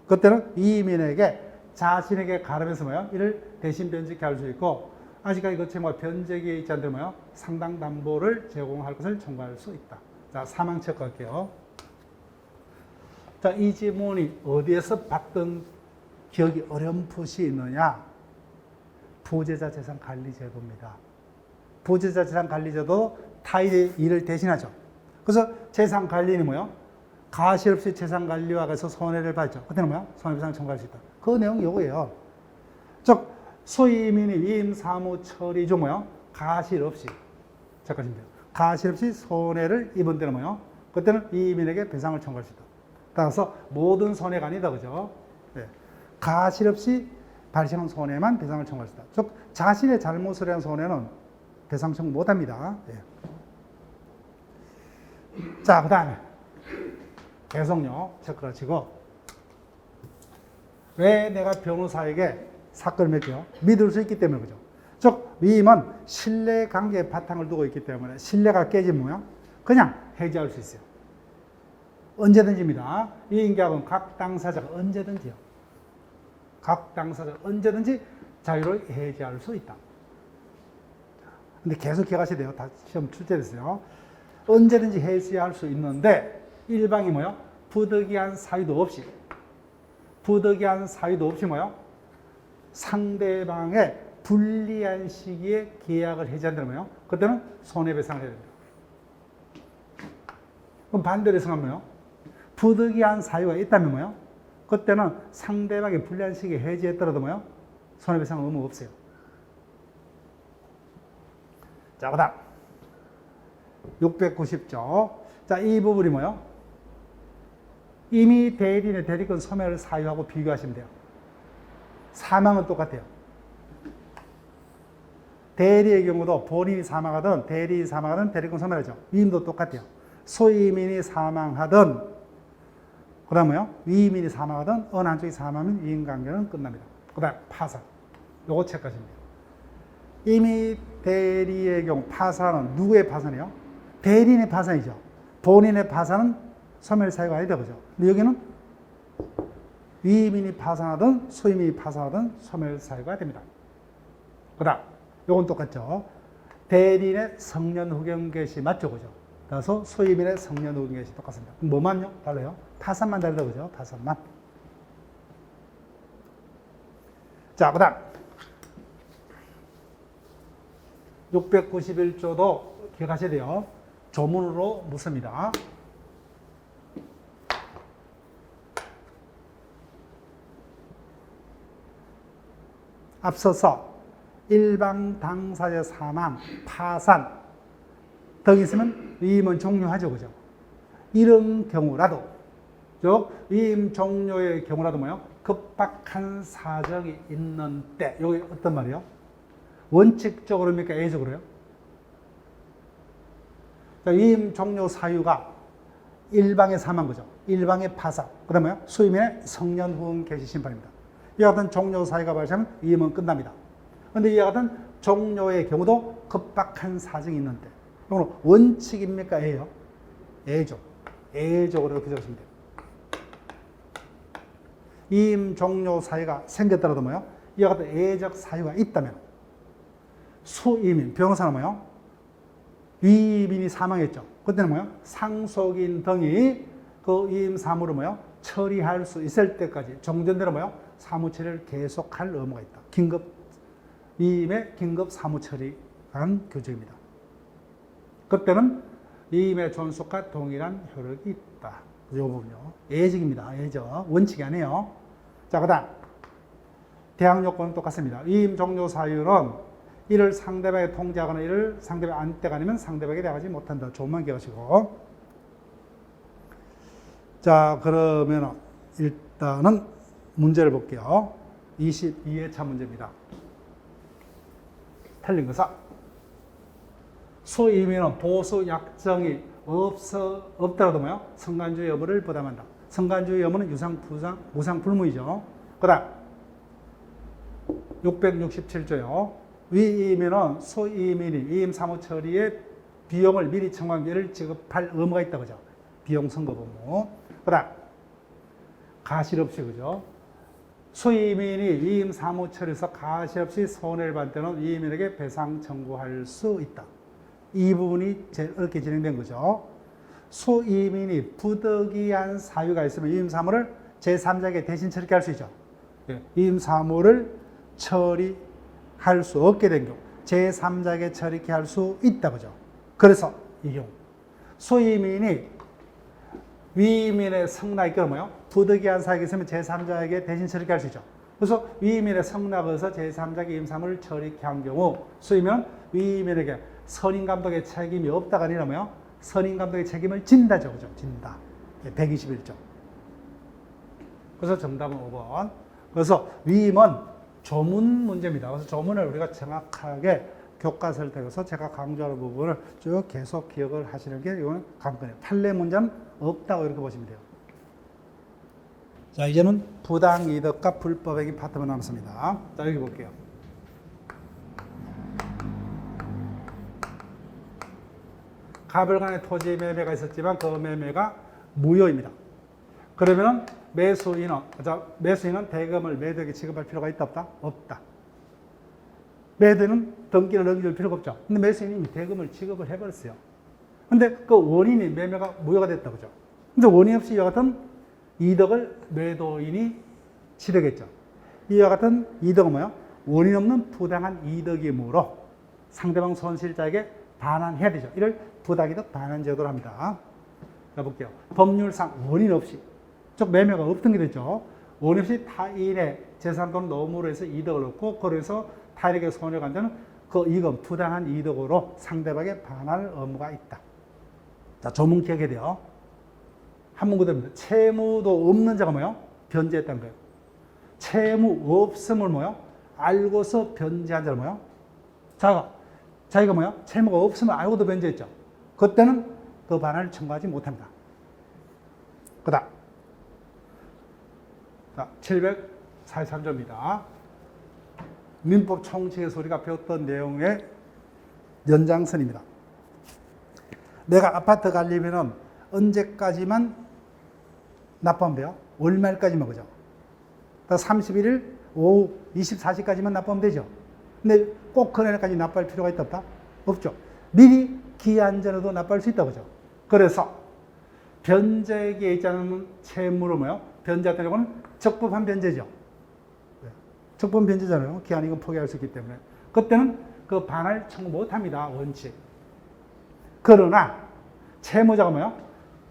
그때는 위임인에게 자신에게 가름해서 뭐예요? 이를 대신 변제케 할 수 있고, 아직까지 그 채무가 변제기에 있지 않도록 뭐예요? 상당 담보를 제공할 것을 청구할 수 있다. 자, 사망 체크할게요. 자, 이 지문이 어디에서 봤던 기억이 어렴풋이 있느냐? 부재자 재산 관리 제도입니다. 부재자 재산 관리 제도 타인의 일을 대신하죠. 그래서 재산 관리는 뭐예요? 가시 없이 재산 관리와 해서 손해를 받죠. 그때는 뭐예요? 손해배상 청구할 수 있다. 그 내용이 이거예요. 즉 수임인이 위임 사무 처리 중 뭐예요? 가시 없이 잠깐만요. 가시 없이 손해를 입은 때는 뭐예요? 그때는 위임인에게 배상을 청구할 수 있다. 따라서 모든 손해가 아니다, 그죠? 네. 가시 없이 발생한 손해만 배상을 청구할 수 있다. 즉 자신의 잘못을 한 손해는 배상 청구 못합니다. 네. 자, 그 다음에 계속요. 체크를 치고 왜 내가 변호사에게 사건을 맡겨? 믿을 수 있기 때문에 그죠. 즉 위임은 신뢰관계의 바탕을 두고 있기 때문에 신뢰가 깨지면 그냥 해지할 수 있어요. 언제든지입니다. 위임계약은 각 당사자가 언제든지요. 각 당사자가 언제든지 자유를 해지할 수 있다. 근데 계속 기억하셔야 돼요. 다 시험 출제됐어요. 언제든지 해지할 수 있는데 일방이 뭐요? 부득이한 사유도 없이 뭐요? 상대방의 불리한 시기에 계약을 해지한다면 뭐요? 그때는 손해배상을 해야 됩니다. 그럼 반대로 생각하면 부득이한 사유가 있다면 뭐요? 그때는 상대방의 불리한 시기에 해지했더라도 뭐요? 손해배상은 의무가 없어요. 자, 그 다음 690조. 자, 이 부분이 뭐요? 이미 대리인의 대리권 소멸 사유하고 비교하시면 돼요. 사망은 똑같아요. 대리의 경우도 본인이 사망하든 대리인이 사망하든 대리권 소멸하죠. 위임도 똑같아요. 소위임인이 사망하든 그 다음 뭐요? 위임인이 사망하든 어느 한쪽이 사망하면 위임관계는 끝납니다. 그 다음 파산. 요거 체크하시면 돼요. 이미 대리의 경우 파산은 누구의 파산이에요? 대리인의 파산이죠. 본인의 파산은 소멸 사유가 아니다. 그죠? 근데 여기는 위임인이 파산하든 소임인이 파산하든 소멸 사유가 됩니다. 그 다음 요건 똑같죠. 대리인의 성년 후견 개시 맞죠? 그죠? 그래서 소임인의 성년 후견 개시 똑같습니다. 뭐만요? 달라요? 파산만 다르다. 그죠? 파산만. 자, 그 다음 691조도 기억하셔야 돼요. 조문으로 묻습니다. 앞서서 일방 당사자 사망, 파산 등 있으면 위임은 종료하죠. 그죠? 이런 경우라도, 즉 위임 종료의 경우라도 뭐요? 급박한 사정이 있는 때, 여기 어떤 말이요? 원칙적으로입니까? 예외적으로요? 자, 위임 종료 사유가 일방의 사망 거죠. 일방의 파산. 그 다음에 수임인의 성년 후원 개시 심판입니다. 이와 같은 종료 사유가 발생하면 위임은 끝납니다. 그런데 이와 같은 종료의 경우도 급박한 사정이 있는데, 이거는 원칙입니까? 예예요? 예외적. 예외적으로 이렇게 적으시면 돼요. 위임 종료 사유가 생겼더라도 뭐요? 이와 같은 예외적 사유가 있다면 수임인, 변호사는 뭐요? 위임인이 사망했죠. 그때는 뭐요? 상속인 등이 그 위임 사무를 뭐요? 처리할 수 있을 때까지 종전대로 뭐요? 사무 처리를 계속할 의무가 있다. 위임의 긴급 사무 처리라는 규정입니다. 그때는 위임의 존속과 동일한 효력이 있다. 이 부분요. 예외적입니다. 예외적. 원칙이 아니에요. 자, 그 다음 대항 요건은 똑같습니다. 위임 종료 사유는 이를 상대방이 통제하거나 이를 상대방이 안 떼가니면 상대방에게 대하지 못한다. 조금만 기억하시고. 자, 그러면 일단은 문제를 볼게요. 22회차 문제입니다. 틀린 것은 수임인은 보수 약정이 없더라도 뭐요? 성간주의 여부를 부담한다. 성간주의 여부는 무상 불무이죠. 그 다음 667조요. 위임인은 소임인이 위임 사무 처리의 비용을 미리 청구한 기를 지급할 의무가 있다. 그죠? 비용 선급 의무. 그 다음 가실 없이, 그죠? 소임인이 위임 사무 처리에서 가실 없이 손해를 받을 때는 위임인에게 배상 청구할 수 있다. 이 부분이 제일 어렵게 진행된 거죠. 소임인이 부득이한 사유가 있으면 위임 사무를 제3자에게 대신 처리할 수 있죠. 위임 사무를 처리할 수 없게 된 경우 제3자에게 처리케 할 수 있다. 그죠? 그래서 이 경우 소임인이 위임인의 성락이 뭐요? 부득이한 사유가 있으면 제3자에게 대신 처리케 할 수 있죠. 그래서 위임인의 성락에서 제3자에게 위임 사무를 처리케 한 경우 소임인은 위임인에게 선임감독의 책임이 없다가 아니라 뭐요? 선임감독의 책임을 진다죠. 그죠? 진다. 121조. 그래서 정답은 5번. 그래서 위임은 조문 문제입니다. 그래서 조문을 우리가 정확하게 교과서를 통해서 제가 강조하는 부분을 쭉 계속 기억을 하시는 게 이거는 관건이에요. 판례 문제는 없다고 이렇게 보시면 돼요. 자, 이제는 부당이득과 불법행위 파트만 남습니다. 자, 여기 볼게요. 가불간의 토지 매매가 있었지만 그 매매가 무효입니다. 그러면 매수인은 대금을 매도에게 지급할 필요가 있다 없다? 없다. 매도인은 등기를 넘길 필요가 없죠. 근데 매수인이 대금을 지급을 해버렸어요. 근데 그 원인이 매매가 무효가 됐다 그죠? 근데 원인 없이 이와 같은 이득을 매도인이 취득했죠. 이와 같은 이득은 뭐예요? 원인 없는 부당한 이득이므로 상대방 손실자에게 반환해야 되죠. 이를 부당이득 반환 제도로 합니다. 자, 볼게요. 법률상 원인 없이, 즉 매매가 없던 게 됐죠. 원인 없이 타인의 재산 또는 노무로 해서 이득을 얻고 그래서 타인에게 손해를 간다는 그 이건 부당한 이득으로 상대방에 반환할 의무가 있다. 자, 조문 기억해야 돼요. 한문 그대로입니다. 채무도 없는 자가 뭐예요? 변제했다는 거예요. 채무 없음을 뭐예요? 알고서 변제한 자는 뭐예요? 자기가 뭐예요? 채무가 없음을 알고도 변제했죠. 그때는 그 반환을 청구하지 못합니다. 그 다음. 자, 743조입니다. 민법 총칙에서 우리가 배웠던 내용의 연장선입니다. 내가 아파트 가려면은 언제까지만 납부하면 돼요? 월 말까지만, 그죠? 31일 오후 24시까지만 납부하면 되죠. 근데 꼭 그날까지 납부할 필요가 있다 없다? 없죠. 미리 기한 전에도 납부할 수 있다, 그죠? 그래서 변제기에 있지 않은 채무를 뭐요? 변제했다는 건 적법한 변제죠. 적법한 변제잖아요. 기한 이건 포기할 수 있기 때문에. 그때는 그 반환 청구 못 합니다, 원칙. 그러나 채무자가 뭐요?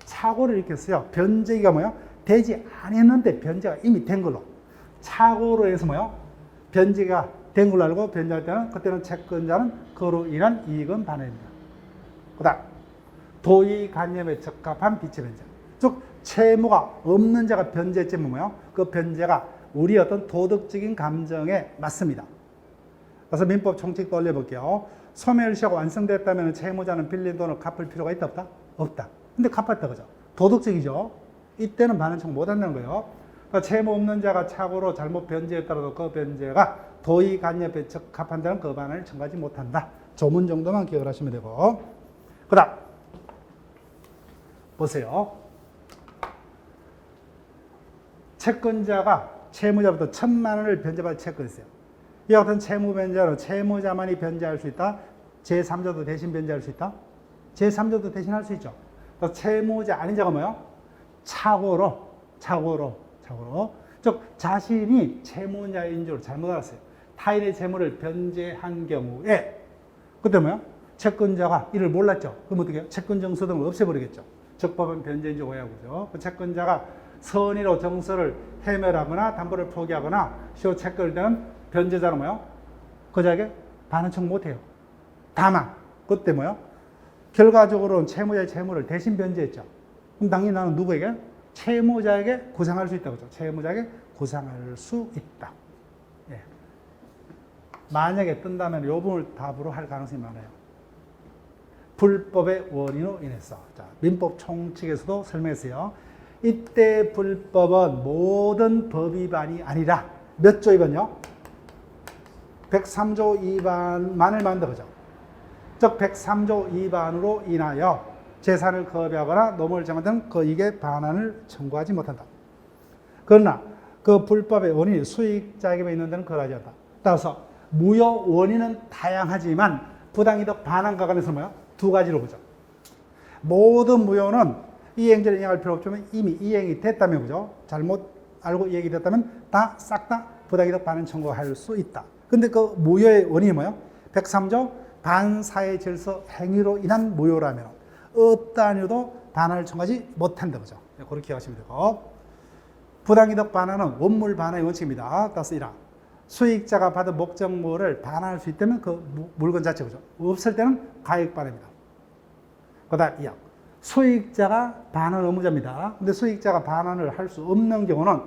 착오를 일으켰어요. 변제기가 뭐요? 되지 않았는데 변제가 이미 된 걸로. 착오로 해서 뭐요? 변제가 된 걸로 알고 변제할 때는 그때는 채권자는 그로 인한 이익은 반환입니다. 그 다음, 도의관념에 적합한 비치 변제. 즉, 채무가 없는 자가 변제했지만 뭐요? 그 변제가 우리 어떤 도덕적인 감정에 맞습니다. 그래서 민법 총칙도 올려볼게요. 소멸시효가 완성됐다면 채무자는 빌린 돈을 갚을 필요가 있다 없다? 없다. 근데 갚았다, 그죠? 도덕적이죠. 이때는 반환 청구 못 한다는 거예요. 그러니까 채무 없는 자가 착오로 잘못 변제했더라도 그 변제가 도의관념에 적합한다는 그 반환을 청구하지 못한다. 조문 정도만 기억을 하시면 되고. 그 다음 보세요. 채권자가 채무자부터 1,000만 원을 변제받을 채권이 있어요. 이와 같은 채무 변제는 채무자만이 변제할 수 있다. 제3자도 대신 변제할 수 있다. 제3자도 대신 할 수 있죠. 그래서 채무자 아닌 자가 뭐예요? 착오로. 즉 자신이 채무자인 줄 잘못 알았어요. 타인의 채무를 변제한 경우에 그때 뭐예요? 채권자가 이를 몰랐죠. 그럼 어떻게 해요? 채권 정서 등을 없애버리겠죠. 적법한 변제인 줄 오해하고죠. 그 채권자가 선의로 정서를 해멸하거나 담보를 포기하거나 시효 채권을 대는 변제자는 뭐예요? 그 자에게 반환 청구 못해요. 다만 그때 뭐예요? 결과적으로는 채무자의 채무를 대신 변제했죠. 그럼 당연히 나는 누구에게? 채무자에게 구상할 수 있다고 하죠. 채무자에게 구상할 수 있다. 예. 만약에 뜬다면 이 부분을 답으로 할 가능성이 많아요. 불법의 원인으로 인해서. 자, 민법 총칙에서도 설명했어요. 이때 불법은 모든 법 위반이 아니라 몇 조 위반요? 103조 위반만을 말한다, 그죠? 즉 103조 위반으로 인하여 재산을 거래하거나 노무를 정하던 그 이익의 반환을 청구하지 못한다. 그러나 그 불법의 원인이 수익자에게 있는 데는 그러하지 않다. 따라서 무효 원인은 다양하지만 부당이득 반환과 관해서 뭐야? 두 가지로 보죠. 모든 무효는 이행자를 이행할 필요 없지만 이미 이행이 됐다면, 그죠? 잘못 알고 이행이 됐다면 싹 다 부당이득 반환 청구할 수 있다. 근데 그 무효의 원인이 뭐예요? 103조 반사회 질서 행위로 인한 무효라면 어떠한 이유도 반환을 청구하지 못한다, 그죠? 그렇게 기억하시면 되고. 부당이득 반환은 원물 반환의 원칙입니다. 따라서 이라 수익자가 받은 목적물을 반환할 수 있다면 그 물건 자체, 그죠? 없을 때는 가액 반환입니다. 그 다음 2항. 수익자가 반환 의무자입니다. 근데 수익자가 반환을 할 수 없는 경우는,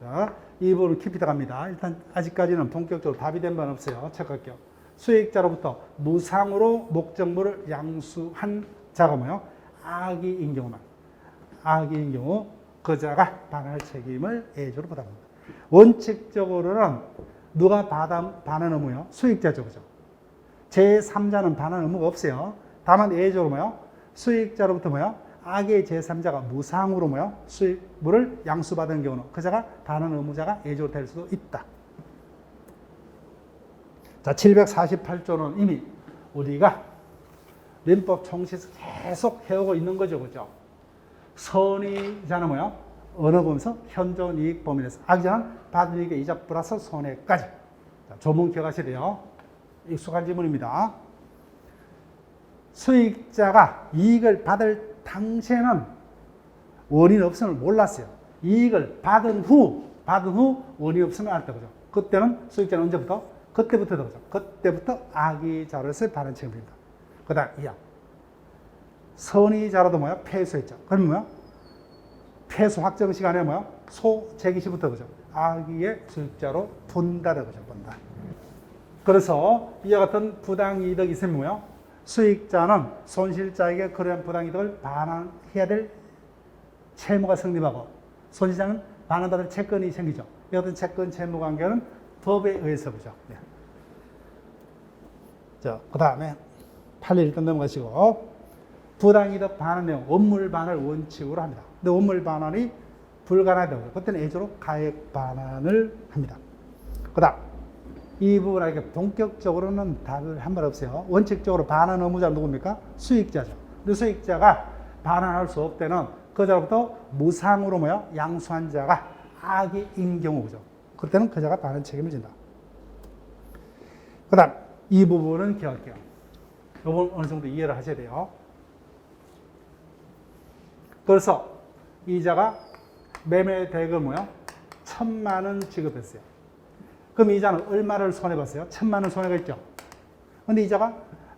자, 이 부분을 깊이 들어갑니다. 일단 아직까지는 본격적으로 답이 된 바는 없어요. 체크할게요. 수익자로부터 무상으로 목적물을 양수한 자가 뭐요? 악의인 경우만. 악의인 경우 그 자가 반환할 책임을 예조로 부담합니다. 원칙적으로는 누가 반환 의무요? 수익자죠. 그죠? 제3자는 반환 의무가 없어요. 다만 예조로 뭐요? 수익자로부터 뭐요? 악의 제3자가 무상으로 뭐요? 수익물을 양수받은 경우는 그 자가 반환 의무자가 예조로 될 수도 있다. 자, 748조는 이미 우리가 민법 총시에서 계속 해오고 있는 거죠. 그죠? 선의자는 뭐요? 어느 범위에서 현존 이익 범위 내에서 악의자는 받은 이익의 이자 플러스 손해까지. 자, 조문 기억하셔야 돼요. 익숙한 지문입니다. 수익자가 이익을 받을 당시에는 원인 없음을 몰랐어요. 이익을 받은 후 원인 없음을 알았다. 그죠? 그때는 수익자는 언제부터? 그때부터 그죠? 그때부터 악의자로서의 반환 책임입니다. 그 다음 2항. 선의자로도 뭐야? 패소했죠. 그러면 뭐야? 패소 확정 시간에 뭐야? 소제기 시부터 그죠? 악의의 수익자로 본다다 그죠? 본다. 그래서 이와 같은 부당이득이 있으면 뭐야? 수익자는 손실자에게 그러한 부당이득을 반환해야 될 채무가 성립하고 손실자는 반환받을 채권이 생기죠. 이 같은 채권 채무 관계는 법에 의해서 보죠. 네. 자, 그 다음에 8일 일단 넘어가시고 부당이득 반환 내용 원물 반환을 원칙으로 합니다. 근데 원물 반환이 불가능하다고 그때는 예조로 가액 반환을 합니다. 그 다음 이 부분에 본격적으로는 답을 한 말 없어요. 원칙적으로 반환 의무자 누굽니까? 수익자죠. 근데 수익자가 반환할 수 없대는 그자로부터 무상으로 뭐요? 양수한 자가 악의인 경우죠. 그때는 그자가 반환 책임을 진다. 그 다음 이 부분은 기억할게요. 이 부분 어느 정도 이해를 하셔야 돼요. 그래서 이자가 매매 대금 뭐요? 1,000만 원 지급했어요. 그럼 이자는 얼마를 손해봤어요? 1,000만 원 손해가 있죠. 근데 이자가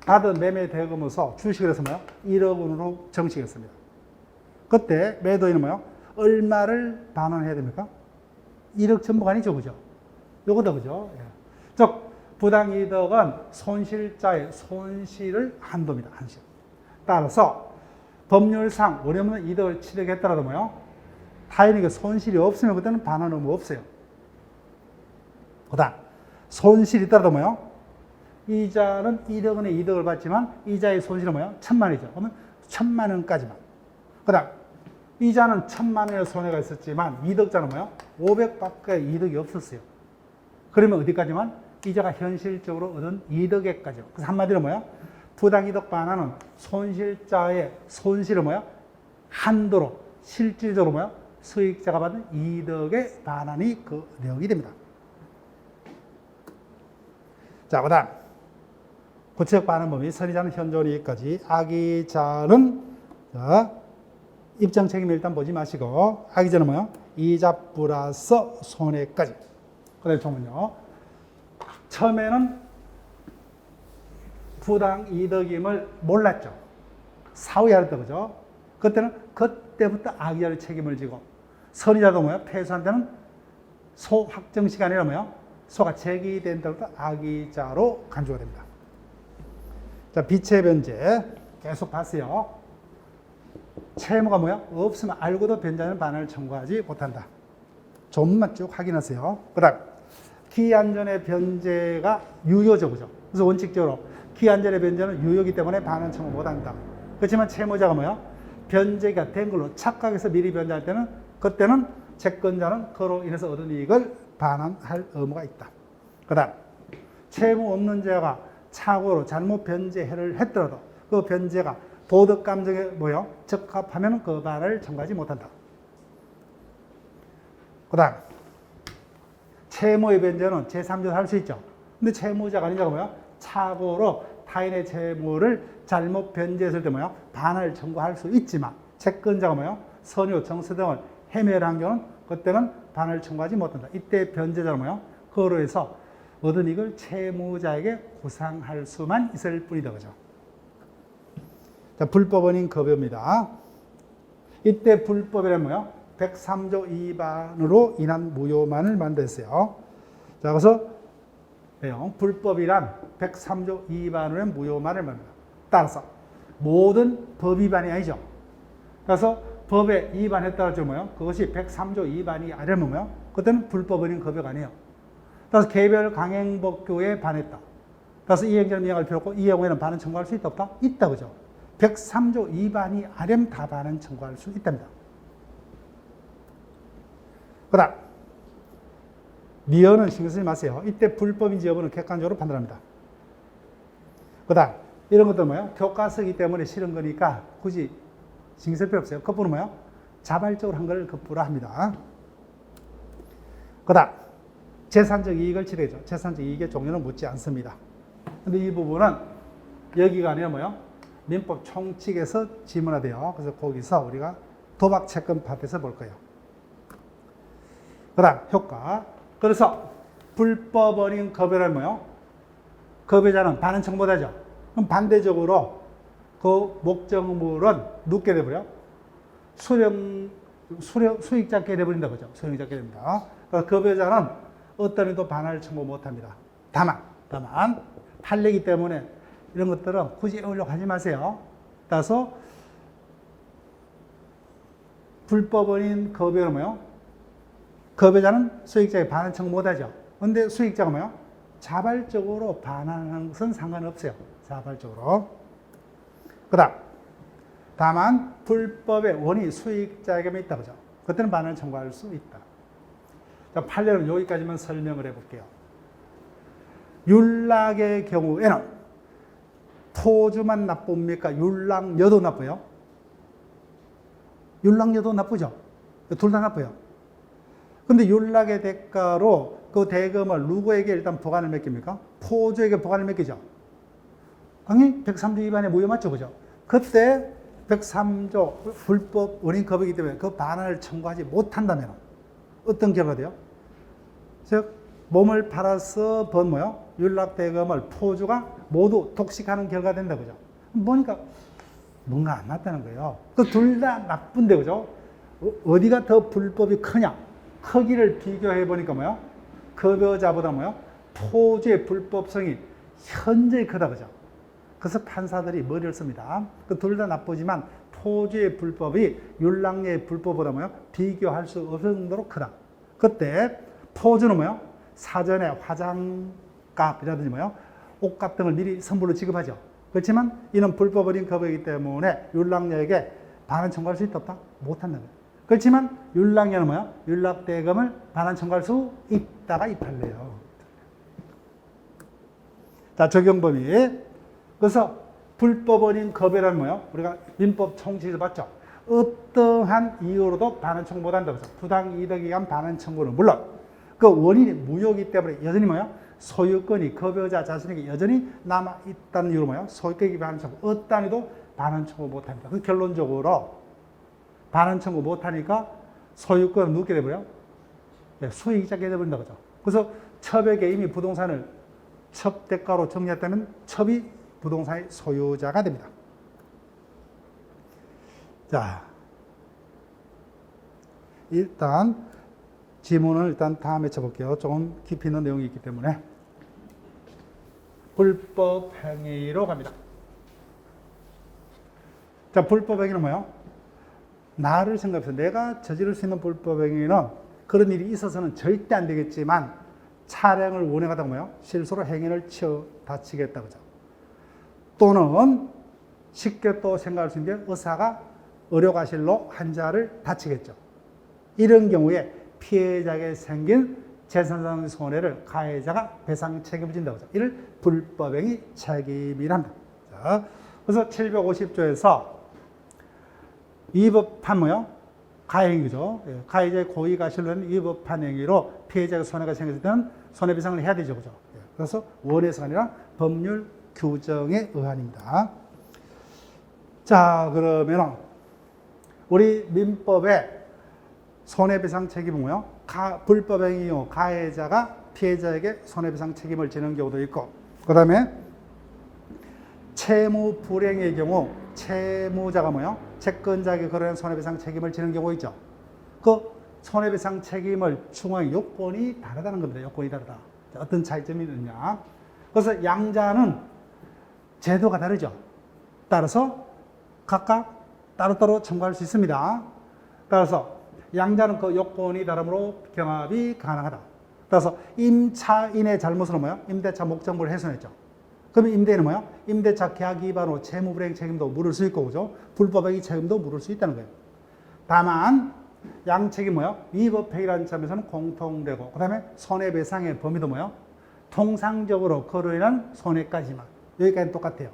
받은 매매 대금으로서 주식을 해서 뭐요? 1억 원으로 정식했습니다. 그때 매도인은 뭐요? 얼마를 반환해야 됩니까? 1억 전부가 아니죠. 그죠? 요거다. 그죠? 예. 즉, 부당이득은 손실자의 손실을 한도입니다. 한실. 따라서 법률상 원효없는 이득을 취득했더라도 뭐요? 타인에게 손실이 없으면 그때는 반환 의무 없어요. 그 다음, 손실이 있더라도 뭐요? 이자는 1억 원의 이득을 받지만 이자의 손실은 뭐요? 1,000만 원이죠. 그러면 1,000만 원까지만. 그 다음, 이자는 1,000만 원의 손해가 있었지만 이득자는 뭐요? 500밖에 이득이 없었어요. 그러면 어디까지만? 이자가 현실적으로 얻은 이득에까지요. 그래서 한마디로 뭐요? 부당이득 반환은 손실자의 손실을 뭐요? 한도로 실질적으로 뭐요? 수익자가 받은 이득의 반환이 그 내용이 됩니다. 자, 그 다음 구체적 반환 범위 선의자는 현존 이익까지 악의자는 자, 입장 책임 일단 보지 마시고 악의자는 뭐요? 이자 플러스 손해까지. 그 다음에 조문요. 처음에는 부당 이득임을 몰랐죠. 사후에 알았다. 그죠? 그때부터 악의자의 책임을 지고 선의자도 뭐야? 패소한 데는 소 확정 시간이라 뭐야? 소가 제기된 때부터 악의자로 간주가 됩니다. 자, 비체 변제 계속 봤어요. 채무가 뭐야? 없으면 알고도 변제하는 반환을 청구하지 못한다. 조문만 쭉 확인하세요. 그 다음 기한전의 변제가 유효죠. 그죠? 그래서 원칙적으로 기한전의 변제는 유효이기 때문에 반환 청구 못한다. 그렇지만 채무자가 뭐야? 변제가 된 걸로 착각해서 미리 변제할 때는 그때는 채권자는 그로 인해서 얻은 이익을 반환할 의무가 있다. 그 다음 채무 없는 자가 착오로 잘못 변제를 했더라도 그 변제가 도덕 감정에 뭐요? 적합하면 그 반환을 청구하지 못한다. 그 다음 채무의 변제는 제3자도 할 수 있죠. 근데 채무자가 아니라 뭐요? 착오로 타인의 채무를 잘못 변제했을 때 뭐요? 반환을 청구할 수 있지만 채권자가 뭐요? 선유, 정서 등을 해멸한 경우는 그때는 반환을 청구하지 못한다. 이때 변제자는 뭐요? 그로 해서 얻은 이익을 채무자에게 구상할 수만 있을 뿐이다. 그죠? 자, 불법원인 급여입니다. 이때 불법이란 뭐요? 103조 2반으로 인한 무효만을 만들었어요. 자, 그래서 내용. 불법이란 103조 위반의 무효만을 말합니다. 따라서 모든 법 위반이 아니죠. 그래서 법에 위반했다고 하죠 뭐요? 그것이 103조 위반이 아니면 뭐요? 그때는 불법원인 겁역 아니에요. 따라서 개별 강행법규에 반했다. 따라서 이 행정을 이행할 필요 없고 이 경우에는 반환 청구할 수 있다 없다? 있다 그죠? 103조 위반이 아니면 다 반환 청구할 수 있답니다. 그 다음 미연은 신경 쓰지 마세요. 이때 불법인지 여부는 객관적으로 판단합니다. 그 다음 이런 것들 뭐예요? 교과서이기 때문에 싫은 거니까 굳이 신경 쓸 필요 없어요. 거꾸로 뭐예요? 자발적으로 한 걸 거꾸로 합니다. 그 다음 재산적 이익을 취득해줘. 재산적 이익의 종류는 묻지 않습니다. 근데 이 부분은 여기가 아니라 뭐예요? 민법 총칙에서 지문화돼요. 그래서 거기서 우리가 도박 채권 파트에서 볼 거예요. 그 다음 효과. 그래서 불법원인 겁여는 뭐예요? 겁여자는 반환 청구하죠. 그럼 반대적으로 그 목적물은 눕게 돼버려. 수익자께 돼버린다 그죠? 수익자께 됩니다. 그래서 겁여자는 어떤 일도 반환을 청구 못합니다. 다만 판례이기 때문에 이런 것들은 굳이 외우려고 하지 마세요. 따라서 불법원인 겁여는 뭐예요? 겁여자는 수익자에게 반환 청구 못하죠. 그런데 수익자가 뭐예요? 자발적으로 반환하는 것은 상관없어요. 자발적으로. 그 다음 다만 불법의 원이 수익자에게만 있다 그죠? 그때는 반환을 청구할 수 있다. 자, 판례는 여기까지만 설명을 해볼게요. 율락의 경우에는 토주만 나쁩니까? 율락녀도 나빠요? 율락녀도 나쁘죠? 둘 다 나빠요. 근데 율락의 대가로 그 대금을 누구에게 일단 보관을 맡깁니까? 포주에게 보관을 맡기죠. 당연히 103조 위반의 무효 맞죠? 그죠? 그때 103조 불법 원인 겁이기 때문에 그 반환을 청구하지 못한다면 어떤 결과가 돼요? 즉 몸을 팔아서 번 뭐요? 율락 대금을 포주가 모두 독식하는 결과가 된다 그죠? 보니까 뭔가 안 맞다는 거예요. 그 둘 다 나쁜데 그죠? 어디가 더 불법이 크냐? 크기를 비교해 보니까 뭐요? 급여자보다 뭐요? 포주의 불법성이 현저히 크다 그죠? 그래서 판사들이 머리를 씁니다. 그 둘 다 나쁘지만 포주의 불법이 율락녀의 불법보다 뭐요? 비교할 수 없을 정도로 크다. 그때 포주는 뭐요? 사전에 화장값이라든지 뭐요? 옷값 등을 미리 선불로 지급하죠. 그렇지만 이는 불법어린 겁이기 때문에 율락녀에게 반환 청구할 수 있다 없다? 못한다는 거예요. 그렇지만 율락녀는 뭐야? 율락대금을 반환 청구할 수 있다가 이 판례예요. 자, 적용 범위. 그래서 불법어린 겁이란 뭐예요? 우리가 민법 총칙에서 봤죠. 어떠한 이유로도 반환 청구 못한다. 그래서 부당 이득에 의한 반환 청구는 물론 그 원인이 무효이기 때문에 여전히 뭐예요? 소유권이 급여자 자신에게 여전히 남아 있다는 이유로 뭐예요? 소유권이 반환 청구 어떠한 이유도 반환 청구 못합니다. 그 결론적으로 반환 청구 못하니까 소유권을 누게 되버려요? 네, 수익자게 되버린다 그죠. 그래서 첩에게 이미 부동산을 첩 대가로 정리했다면 첩이 부동산의 소유자가 됩니다. 자, 일단 지문을 일단 다음에 쳐볼게요. 조금 깊이 있는 내용이 있기 때문에. 불법 행위로 갑니다. 자, 불법 행위는 뭐예요? 나를 생각해서 내가 저지를 수 있는 불법 행위는 그런 일이 있어서는 절대 안 되겠지만 차량을 운행하다가 뭐예요? 실수로 행인을 치어 다치겠다 그죠? 또는 쉽게 또 생각할 수 있는 게 의사가 의료과실로 환자를 다치겠죠. 이런 경우에 피해자에게 생긴 재산상 손해를 가해자가 배상 책임을 진다고 하죠. 이를 불법행위 책임이랍니다. 자, 그래서 750조에서 위법한 뭐요? 가해행위죠. 가해자의 고의가 실루는 위법한 행위로 피해자가 손해가 생겼을 때는 손해배상을 해야 되죠. 그죠? 그래서 원해서가 아니라 법률 규정에 의한입니다. 자, 그러면 우리 민법에 손해배상 책임은 뭐요? 불법행위요. 가해자가 피해자에게 손해배상 책임을 지는 경우도 있고, 그 다음에 채무 불행의 경우 채무자가 뭐요? 채권자에게 그러한 손해배상 책임을 지는 경우 있죠. 그 손해배상 책임을 충할 요건이 다르다는 겁니다. 요건이 다르다. 어떤 차이점이 있느냐. 그래서 양자는 제도가 다르죠. 따라서 각각 따로따로 첨가할 수 있습니다. 따라서 양자는 그 요건이 다르므로 경합이 가능하다. 따라서 임차인의 잘못은 뭐예요? 임대차 목적물을 훼손했죠. 그러면 임대인은 뭐예요? 임대차 계약 위반으로 채무불이행 책임도 물을 수 있고, 그죠? 불법행위 책임도 물을 수 있다는 거예요. 다만 양책이 뭐예요? 위법행위라는 점에서는 공통되고, 그 다음에 손해배상의 범위도 뭐예요? 통상적으로 그로 인한 손해까지만. 여기까지는 똑같아요.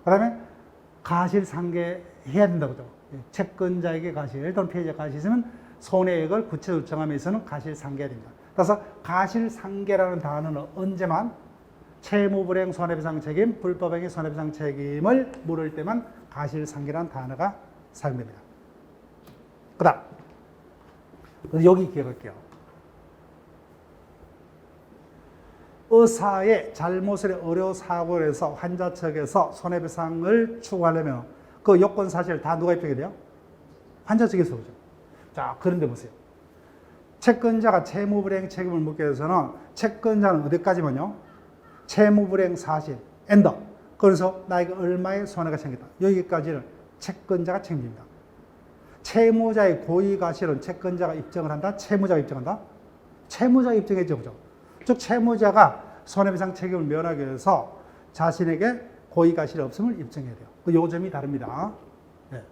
그 다음에 가실상계 해야 된다고 그죠? 채권자에게 가실 또는 피해자 가실 있으면 손해액을 구체적으로 정함에서는 가실상계해야 됩니다. 따라서 가실상계라는 단어는 언제만 채무불이행 손해배상 책임, 불법행위 손해배상 책임을 물을 때만 가실상계라는 단어가 사용됩니다. 그 다음 여기 기억할게요. 의사의 잘못을 의료사고를 해서 환자 측에서 손해배상을 추구하려면 그 요건 사실을 다 누가 입증해야 돼요? 환자 측에서 오죠. 자, 그런데 보세요. 채권자가 채무불이행 책임을 묻게 해서는 채권자는 어디까지만요? 채무불이행 사실, 엔더. 그래서 나에게 얼마의 손해가 생겼다. 여기까지는 채권자가 책임집니다. 채무자의 고의가실은 채권자가 입증을 한다? 채무자가 입증한다? 채무자가 입증했죠. 그죠? 즉, 채무자가 손해배상 책임을 면하기 위해서 자신에게 고의가실이 없음을 입증해야 돼요. 그 요점이 다릅니다. 네.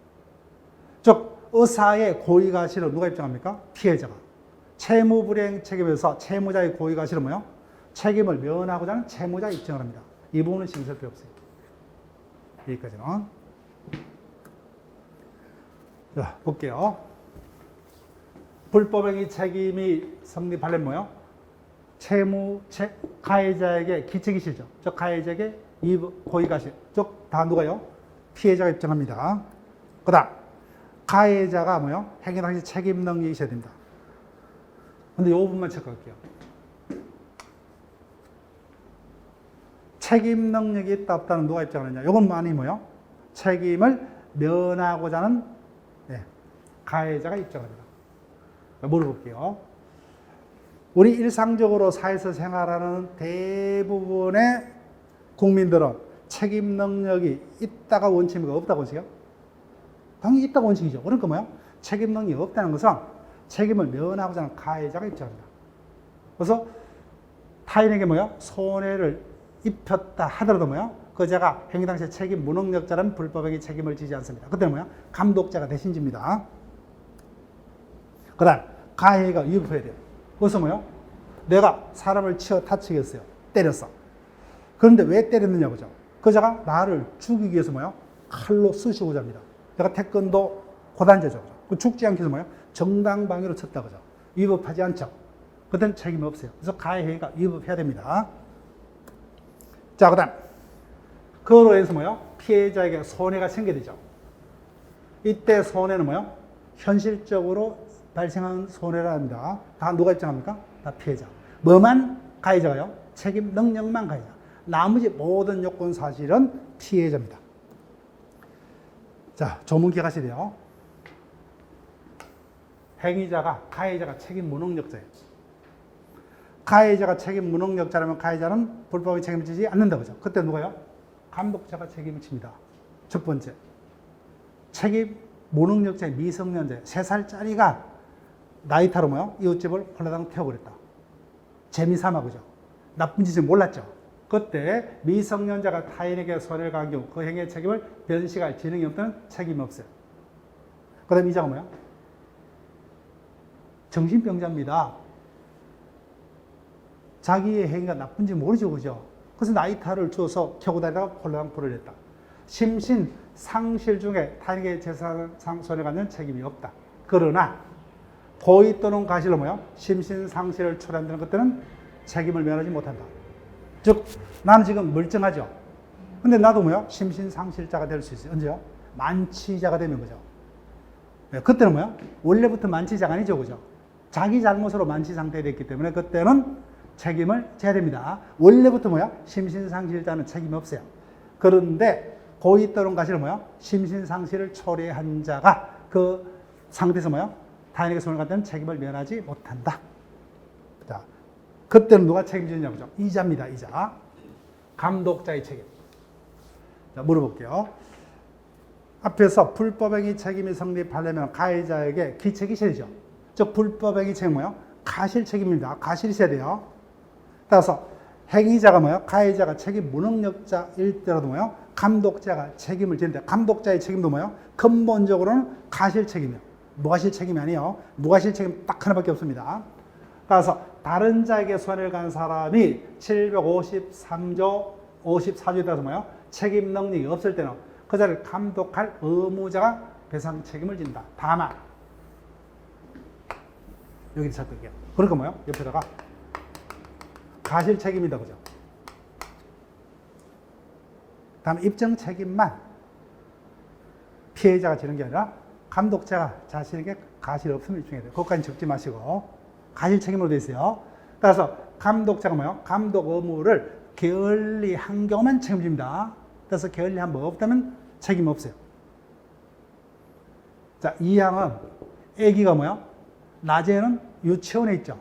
즉, 의사의 고의가실은 누가 입증합니까? 피해자가. 채무불이행 책임에서 채무자의 고의가실은 뭐예요? 책임을 면하고자 하는 채무자가 입증을 합니다. 이 부분은 신경 쓸 필요 없어요. 여기까지는. 자, 볼게요. 불법행위 책임이 성립하려면 뭐예요? 가해자에게 기책이 실죠. 즉, 가해자에게 고의가실. 즉, 다 누가요? 피해자가 입증합니다. 그 다음, 가해자가 뭐예요? 행위 당시 책임 능력이 있어야 됩니다. 근데 이 부분만 체크할게요. 책임 능력이 있다 없다는 누가 입증하느냐? 이건 많이 뭐예요? 책임을 면하고자 하는 가해자가 입증합니다. 물어볼게요. 우리 일상적으로 사회에서 생활하는 대부분의 국민들은 책임 능력이 있다가 원칙입니까? 없다고 원칙이요? 당연히 있다고 원칙이죠. 그러니까 뭐예요? 책임 능력이 없다는 것은 책임을 면하고자 하는 가해자가 입증합니다. 그래서 타인에게 뭐예요? 손해를 입혔다 하더라도 뭐예요? 그자가 행위 당시에 책임 무능력자라는 불법행위 책임을 지지 않습니다. 그때는 뭐예요? 감독자가 대신 집니다. 그 다음, 가해가 위법해야 돼요. 그래서 뭐예요? 내가 사람을 치어 다치게 했어요. 때렸어. 그런데 왜 때렸느냐, 그죠? 그자가 나를 죽이기 위해서 뭐예요? 칼로 쑤시고자 합니다. 내가 태권도 고단자죠. 죽지 않기 위해서 뭐예요? 정당방위로 쳤다, 그죠? 위법하지 않죠. 그때는 책임이 없어요. 그래서 가해가 위법해야 됩니다. 자, 그 다음. 그로 인해서 뭐예요? 피해자에게 손해가 생기게 되죠. 이때 손해는 뭐예요? 현실적으로 발생한 손해라 합니다. 다 누가 입증합니까? 다 피해자. 뭐만 가해자가요? 책임 능력만 가해자. 나머지 모든 요건 사실은 피해자입니다. 자, 조문 기억하셔야 돼요. 가해자가 책임 무능력자예요. 가해자가 책임 무능력자라면 가해자는 불법의 책임을 지지 않는다, 그죠? 그때 누가요? 감독자가 책임을 집니다. 첫 번째. 책임 무능력자의 미성년자, 3살짜리가 나이타로 뭐요? 이웃집을 홀라당 태워버렸다. 재미삼아, 그죠? 나쁜 짓을 몰랐죠. 그때 미성년자가 타인에게 손해를 가한 경우 그 행위의 책임을 변식할 지능이 없다는 책임이 없어요. 그 다음 이자가 뭐야? 정신병자입니다. 자기의 행위가 나쁜지 모르죠, 그죠? 그래서 나이타를 주어서 켜고 다니다가 홀라당 불을 냈다. 심신 상실 중에 타인에게 재산상 손해가 는 책임이 없다. 그러나 고의 또는 가실로 뭐요? 심신 상실을 초래한다는 것들은 책임을 면하지 못한다. 즉, 나는 지금 멀쩡하죠. 근데 나도 뭐요? 심신 상실자가 될 수 있어요. 언제요? 만취자가 되면, 그죠? 네, 그때는 뭐요? 원래부터 만취자가 아니죠, 그죠? 자기 잘못으로 만취 상태에 됐기 때문에 그때는 책임을 져야 됩니다. 원래부터 뭐야? 심신상실자는 책임이 없어요. 그런데 고의 또는 가실은 뭐야? 심신상실을 초래한 자가 그 상태에서 뭐야? 타인에게 손을 갖다는 책임을 면하지 못한다. 자, 그때는 누가 책임지느냐 보죠. 이자입니다. 이자. 감독자의 책임. 자, 물어볼게요. 앞에서 불법행위 책임이 성립하려면 가해자에게 기책이 있어야 되죠. 즉 불법행위 책임 뭐예요? 가실 책임입니다. 가실이 있어야 돼요. 따라서 행위자가 뭐예요? 가해자가 책임 무능력자일 때라도 뭐예요? 감독자가 책임을 지는데 감독자의 책임도 뭐예요? 근본적으로는 가실 책임이에요. 무가실 책임이 아니에요. 무가실 책임 딱 하나밖에 없습니다. 따라서 다른 자에게 손해를 간 사람이 753조 54조에 따라서 뭐예요? 책임 능력이 없을 때는 그 자를 감독할 의무자가 배상 책임을 진다. 다만 여기 살펴볼게요. 그러니까 뭐예요? 옆에다가 가실 책임이다 그죠? 다음 입증 책임만 피해자가 지는 게 아니라 감독자가 자신에게 가실 없음을 입증해야 돼요. 그것까지 적지 마시고 가실 책임으로 되어 있어요. 따라서 감독자가 뭐예요? 감독 의무를 게을리한 경우만 책임집니다. 그래서 게을리한 법 없다면 책임 없어요. 자, 이 항은 아기가 뭐야? 낮에는 유치원에 있죠.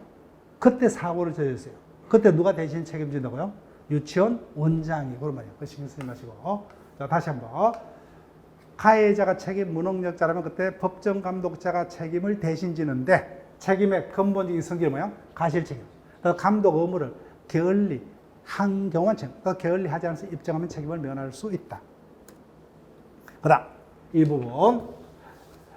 그때 사고를 저질렀어요. 그때 누가 대신 책임진다고요? 유치원 원장이. 그런 말이에요. 그 신경 쓰지 마시고. 자, 다시 한번. 가해자가 책임 무능력자라면 그때 법정 감독자가 책임을 대신 지는데 책임의 근본적인 성질이 뭐야? 가실 책임. 그래서 감독 의무를 게을리한 경우만 책임. 게을리하지 않아서 입증하면 책임을 면할 수 있다. 그 다음, 이 부분.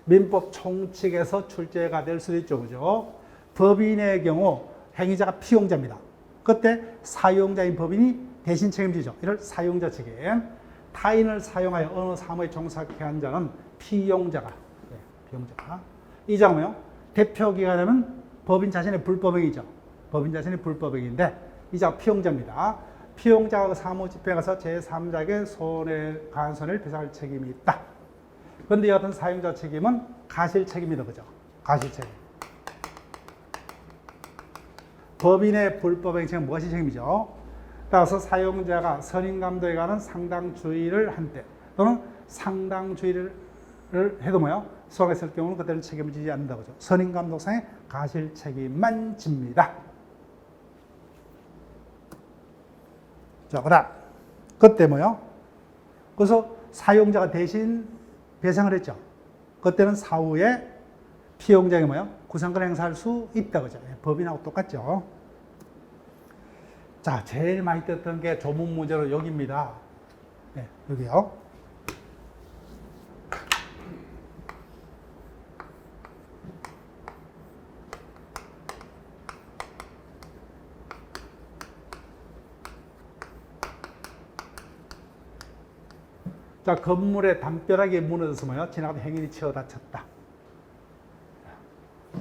민법 총칙에서 출제가 될 수도 있죠. 그죠? 법인의 경우 행위자가 피용자입니다. 그때 사용자인 법인이 대신 책임지죠. 이를 사용자 책임. 타인을 사용하여 어느 사무에 종사케 한 자는 피용자가. 네, 피용자가. 이 장은요. 대표기관이면 법인 자신의 불법행위죠. 법인 자신의 불법행위인데 이 자 피용자입니다. 피용자가 사무 집행에 가서 제3자에게 손해간 손해를 배상할 책임이 있다. 그런데 이 같은 사용자 책임은 가실 책임이다. 그죠? 가실 책임. 법인의 불법행위 책임은 무가실 책임이죠. 따라서 사용자가 선임감독에 관한 상당주의를 한 때 또는 상당주의를 해도 뭐요? 손해했을 경우는 그때는 책임을 지지 않는다. 그죠? 선임감독상의 가실 책임만 집니다. 자, 그 다음. 그때 뭐요? 그래서 사용자가 대신 배상을 했죠. 그때는 사후에 피용자가 뭐요? 구상권 행사할 수 있다. 그죠? 법인하고 똑같죠. 자, 제일 많이 떴던 게 조문 문제로 여기입니다. 네, 여기요. 자, 건물에 담벼락이 무너져서 뭐요? 지나가던 행인이 치어 다쳤다.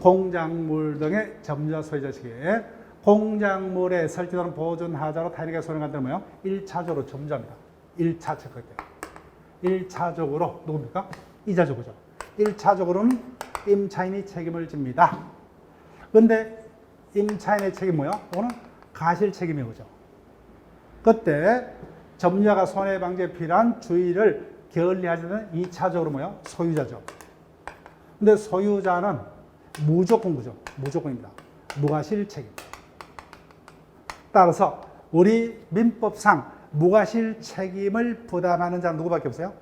공작물 등의 점유자 소유자 시기에 공작물에 설치되는 보존하자로 타인에게 손해간다는 뭐요? 1차적으로 점유자입니다. 1차 체크할게요. 1차적으로 누굽니까? 이자주구죠. 1차적으로는 임차인이 책임을 집니다. 그런데 임차인의 책임 뭐요? 오늘 가실 책임이죠. 그죠? 그때 점유자가 손해방지에 필요한 주의를 게을리하지는 2차적으로 뭐요? 소유자죠. 근데 소유자는 무조건구죠. 무조건입니다. 무가실 책임. 따라서 우리 민법상 무가실 책임을 부담하는 자는 누구밖에 없어요?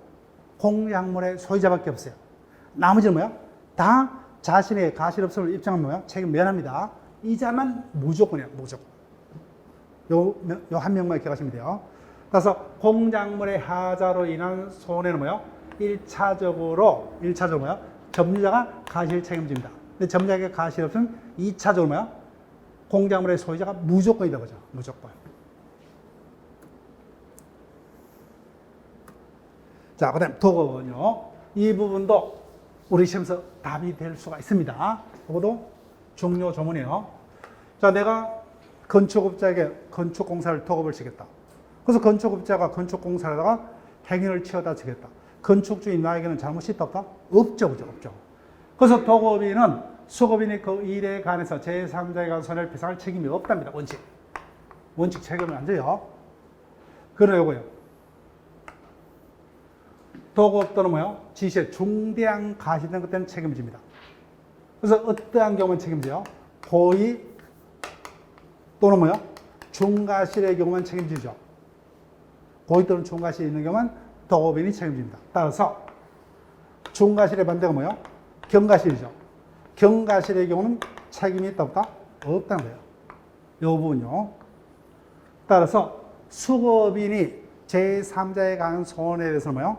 공작물의 소유자밖에 없어요. 나머지는 뭐야? 다 자신의 가실 없음을 입증하면 뭐야? 책임 면합니다. 이자만 무조건이에요. 무조건. 요 한 명만 기억하시면 돼요. 따라서 공작물의 하자로 인한 손해는 뭐야? 1차적으로 뭐야? 점유자가 가실 책임집니다. 근데 점유자에게 가실 없으면 2차적으로 뭐야? 공작물의 소유자가 무조건이다. 그죠? 무조건. 자, 그 다음 도급은요. 이 부분도 우리 시험에서 답이 될 수가 있습니다. 이것도 중요 조문이에요. 자, 내가 건축업자에게 건축공사를 도급을 시켰다. 그래서 건축업자가 건축공사를 하다가 행인을 치어다 치겠다. 건축주인 나에게는 잘못이 있다 없다? 없죠. 그죠? 없죠. 그래서 도급인은 수급인이 그 일에 관해서 제3자에 관한 손해를 배상할 책임이 없답니다. 원칙. 원칙 책임을 안 져요. 그러나 요거요. 도급 또는 뭐요? 지시에 중대한 가시된 그때는 책임을 집니다. 그래서 어떠한 경우는 책임져요? 고의 또는 뭐요? 중과실의 경우만 책임지죠. 고의 또는 중과실이 있는 경우는 도급인이 책임집니다. 따라서 중과실의 반대가 뭐요? 경과실이죠. 경과실의 경우는 책임이 있다 없다? 없다는 거예요. 이 부분요. 따라서 수급인이 제3자에 관한 손해에 대해서 뭐요?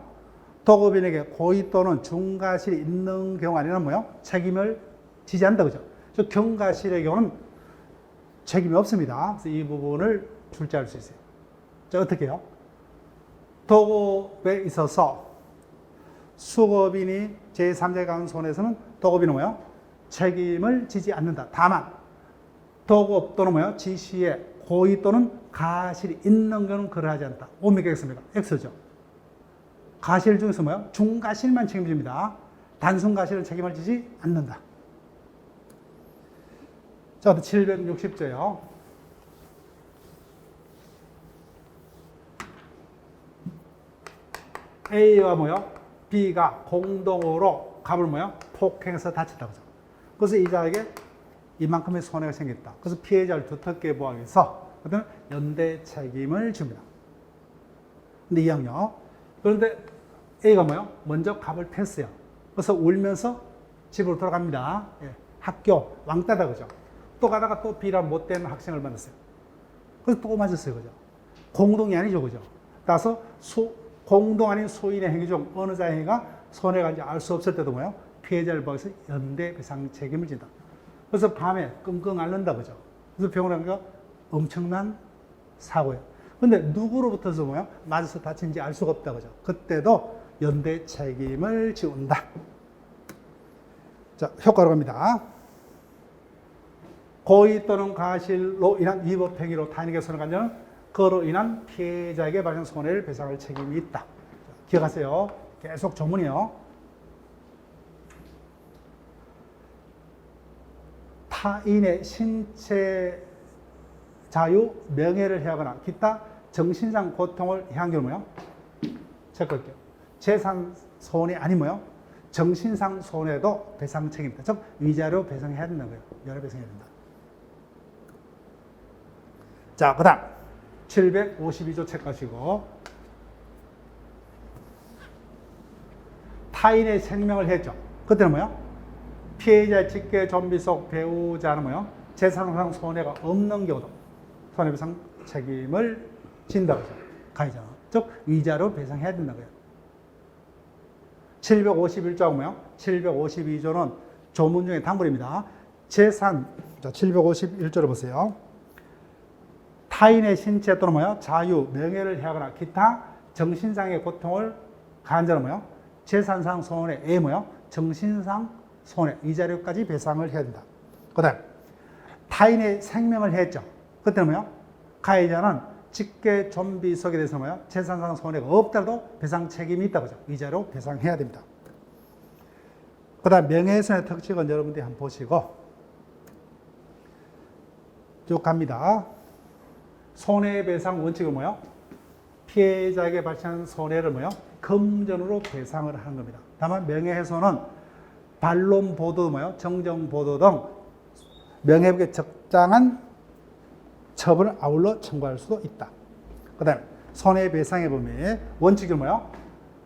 도급인에게 고의 또는 중과실이 있는 경우 아니면 뭐요? 책임을 지지 않는다 그죠? 저 경과실의 경우는 책임이 없습니다. 그래서 이 부분을 출제할 수 있어요. 자, 어떻게 해요? 도급에 있어서 수급인이 제3자에 관한 손해에서는 도급인은 뭐요? 책임을 지지 않는다. 다만 도급 또는 뭐요? 지시에 고의 또는 가실이 있는 경우는 그러하지 않다. 뭡니까? X입니까? X죠. 가실 중에서 뭐요? 중가실만 책임집니다. 단순 가실은 책임을 지지 않는다. 자, 760조요. A와 뭐요? B가 공동으로 갑을 뭐요? 폭행해서 다쳤다고 하죠. 그래서 이 자에게 이만큼의 손해가 생겼다. 그래서 피해자를 두텁게 보호하기 위해서 그다음에 연대 책임을 줍니다. 근데 이왕요. 그런데 A가 뭐요? 먼저 갑을 팼어요. 그래서 울면서 집으로 돌아갑니다. 예. 학교 왕따다 그죠? 또 가다가 또 B란 못된 학생을 만났어요. 그래서 또 맞았어요. 그죠? 공동이 아니죠. 그죠? 따라서 공동 아닌 소인의 행위 중 어느 자의 행위가 손해가 간지 알 수 없을 때도 뭐요? 피해자를 보호해서 연대 배상 책임을 진다. 그래서 밤에 끙끙 앓는다 그죠? 그래서 병원에 가니까 엄청난 사고예요. 근데 누구로부터서 뭐요? 맞아서 다친지 알 수가 없다 그죠? 그때도 연대 책임을 지운다. 자, 효과로 갑니다. 고의 또는 가실로 인한 위법행위로 타인에게 손해가 간 자는 그로 인한 피해자에게 발생 손해를 배상할 책임이 있다. 자, 기억하세요. 계속 조문이요. 타인의 신체 자유, 명예를 해하거나 기타 정신상 고통을 해한 경우 뭐요? 체크할게요. 재산 손해 아니고요. 정신상 손해도 배상 책임입니다. 즉 위자료 배상해야 된다는 거예요. 위자료 배상해야 된다. 자, 그 다음 752조 체크하시고 타인의 생명을 했죠. 그때는 뭐요? 피해자의 직계 좀비 속 배우자는 뭐요? 재산상 손해가 없는 경우도 손해배상 책임을 진다고 하죠. 가해자. 즉 위자료 배상해야 된다고요. 751조하고 뭐요? 752조는 조문 중에 단물입니다. 재산, 자, 751조를 보세요. 타인의 신체 또는 뭐요? 자유, 명예를 해하거나 기타 정신상의 고통을 가한 자는 뭐요? 재산상 손해, A 뭐요? 정신상 손해, 위자료까지 배상을 해야 된다. 그 다음, 타인의 생명을 했죠. 그때는 뭐요? 가해자는 직계 좀비 속에 대해서 뭐요? 재산상 손해가 없더라도 배상 책임이 있다고 하죠. 위자료 배상해야 됩니다. 그 다음, 명예훼손의 특징은 여러분들이 한번 보시고 쭉 갑니다. 손해배상 원칙은 뭐요? 피해자에게 발생한 손해를 뭐요? 금전으로 배상을 하는 겁니다. 다만 명예훼손은 반론 보도 뭐요? 정정 보도 등 명예회복에 적당한 처분을 아울러 청구할 수도 있다. 그 다음에 손해배상의 범위 원칙은 뭐요?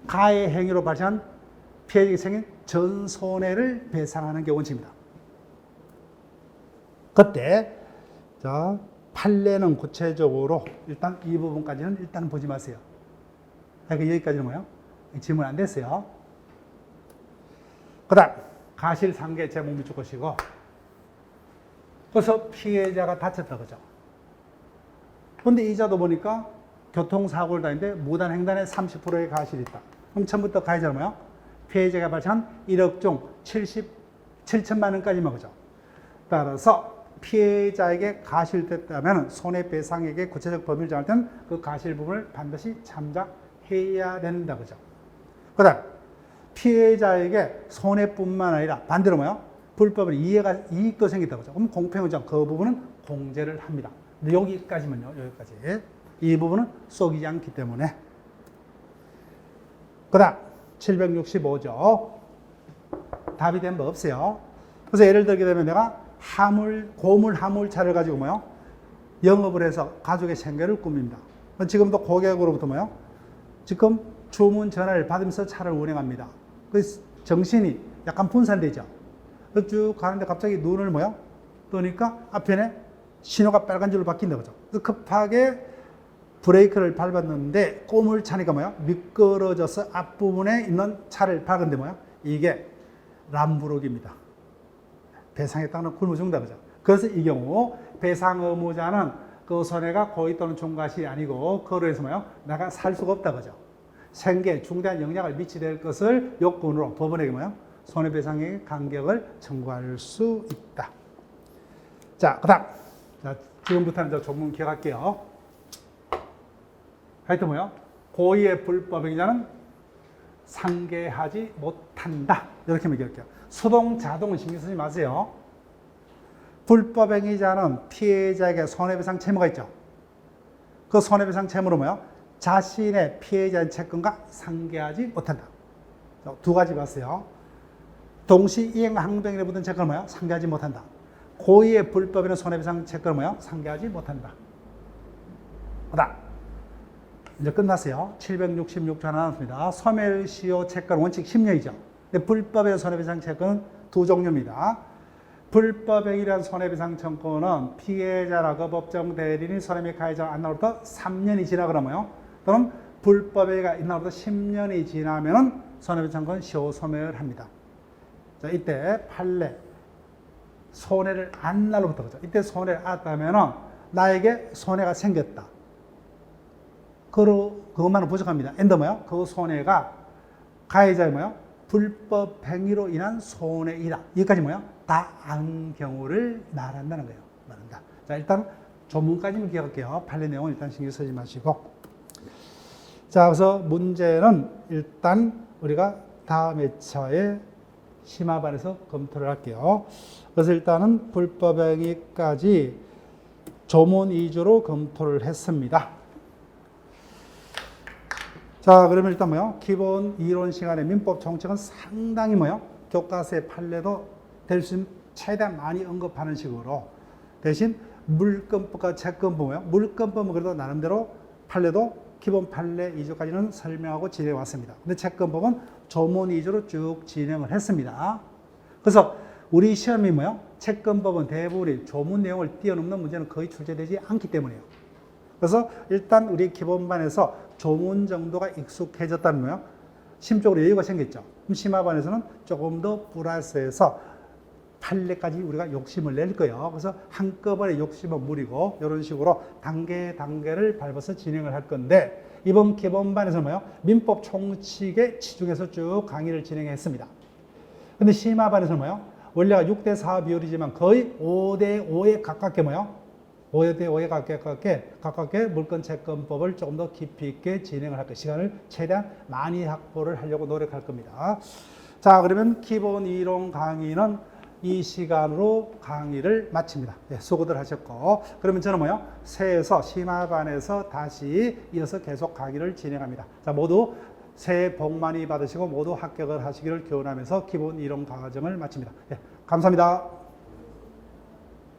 가해 행위로 발생한 피해자에게 생긴 전 손해를 배상하는 게 원칙입니다. 그때 자 판례는 구체적으로 일단 이 부분까지는 일단 보지 마세요. 그러니까 여기까지는 뭐예요? 질문 안 됐어요. 그 다음 가실상계 제목 밑줄 것이고 그래서 피해자가 다쳤다 그죠. 그런데 이자도 보니까 교통사고를 다니는데 무단횡단에 30%의 가실이 있다. 그럼 처음부터 가해자는 뭐예요? 피해자가 발생한 1억 중 7천만 원까지만 그죠. 따라서 피해자에게 가실됐다면 손해배상액의 구체적 범위를 정할 때는 그 가실 부분을 반드시 참작해야 된다 그죠. 그 다음 피해자에게 손해뿐만 아니라 반대로 뭐요? 불법으로 이익도 생겼다 그죠. 그럼 공평의정 그 부분은 공제를 합니다. 근데 여기까지면요. 여기까지. 이 부분은 쏘이지 않기 때문에. 그 다음 765조 답이 된 거 없어요. 그래서 예를 들게 되면 내가 고물 화물차를 가지고 뭐요? 영업을 해서 가족의 생계를 꾸밉니다. 지금도 고객으로부터 뭐요? 지금 주문 전화를 받으면서 차를 운행합니다. 그 정신이 약간 분산되죠. 쭉 가는데 갑자기 눈을 뭐요? 뜨니까 앞편에 신호가 빨간 줄로 바뀐다 그죠. 급하게 브레이크를 밟았는데 꼬물 차니까 뭐야? 미끄러져서 앞부분에 있는 차를 박은데 뭐야? 이게 람부르기입니다. 배상에 따른 굶어 죽는다 그죠. 그래서 이 경우 배상 의무자는 그 손해가 고의 또는 중과실이 아니고 그로 해서 뭐야? 내가 살 수가 없다 그죠. 생계 중대한 영향을 미치될 것을 요건으로 법원에게 뭐야? 손해배상의 간격을 청구할 수 있다. 자, 그다음 지금부터는 저 조문 기억할게요. 하여튼 뭐요? 고의의 불법행위자는 상계하지 못한다. 이렇게 얘기할게요. 수동, 자동은 신경 쓰지 마세요. 불법행위자는 피해자에게 손해배상 채무가 있죠. 그 손해배상 채무로 뭐요? 자신의 피해자의 채권과 상계하지 못한다. 두 가지 봤어요. 동시 이행 항변인에 묻은 채권을 뭐요? 상계하지 못한다. 고의의 불법에는 손해배상 채권을 뭐요? 상계하지 못한다. 그다음 이제 끝났어요. 766조 하나 남았습니다. 소멸시효 채권 원칙 10년이죠. 근데 불법의 손해배상 채권은 두 종류입니다. 불법행위란 손해배상 청구는 피해자나 그 법정 대리인이 손해배 가해자가 안 나로부터 3년이 지나거나요. 또는 불법행위가 있나로부터 10년이 지나면은 손해배상 청구는 시효 소멸합니다. 자, 이때 판례 손해를 안 날로부터 그죠. 이때 손해를 안다면은 나에게 손해가 생겼다. 그것만은 부족합니다. 엔더 뭐요? 그 손해가 가해자의 뭐요? 불법 행위로 인한 손해이다. 여기까지 뭐요? 다 아는 경우를 말한다는 거예요. 말한다. 자, 일단 조문까지만 기억할게요. 판례 내용은 일단 신경 쓰지 마시고. 자, 그래서 문제는 일단 우리가 다음 회차에 심화반에서 검토를 할게요. 그래서 일단은 불법 행위까지 조문 위주로 검토를 했습니다. 자, 그러면 일단 뭐요? 기본 이론 시간에 민법 정책은 상당히 뭐요? 교과서의 판례도 될 수 있는 최대한 많이 언급하는 식으로 대신 물권법과 채권법 뭐요? 물권법은 그래도 나름대로 판례도 기본 판례 2조까지는 설명하고 진행해 왔습니다. 근데 채권법은 조문 위주로 쭉 진행을 했습니다. 그래서 우리 시험이 뭐요? 채권법은 대부분이 조문 내용을 뛰어넘는 문제는 거의 출제되지 않기 때문이에요. 그래서 일단 우리 기본반에서 조문 정도가 익숙해졌다는 거예요. 심적으로 여유가 생겼죠. 그럼 심화반에서는 조금 더 플러스해서 판례까지 우리가 욕심을 낼 거예요. 그래서 한꺼번에 욕심은 무리고 이런 식으로 단계를 밟아서 진행을 할 건데 이번 기본반에서는 뭐예요? 민법 총칙에 치중해서 쭉 강의를 진행했습니다. 근데 심화반에서는 뭐예요? 원래가 6대4 비율이지만 거의 5대5에 가깝게 뭐예요? 5대5에 가깝게 물권채권법을 조금 더 깊이 있게 진행을 할 거예요. 시간을 최대한 많이 확보를 하려고 노력할 겁니다. 자, 그러면 기본 이론 강의는 이 시간으로 강의를 마칩니다. 네, 수고들 하셨고, 그러면 저는 뭐요? 새해에서 심화반에서 다시 이어서 계속 강의를 진행합니다. 자, 모두 새해 복 많이 받으시고 모두 합격을 하시기를 기원하면서 기본 이론 과정을 마칩니다. 네, 감사합니다.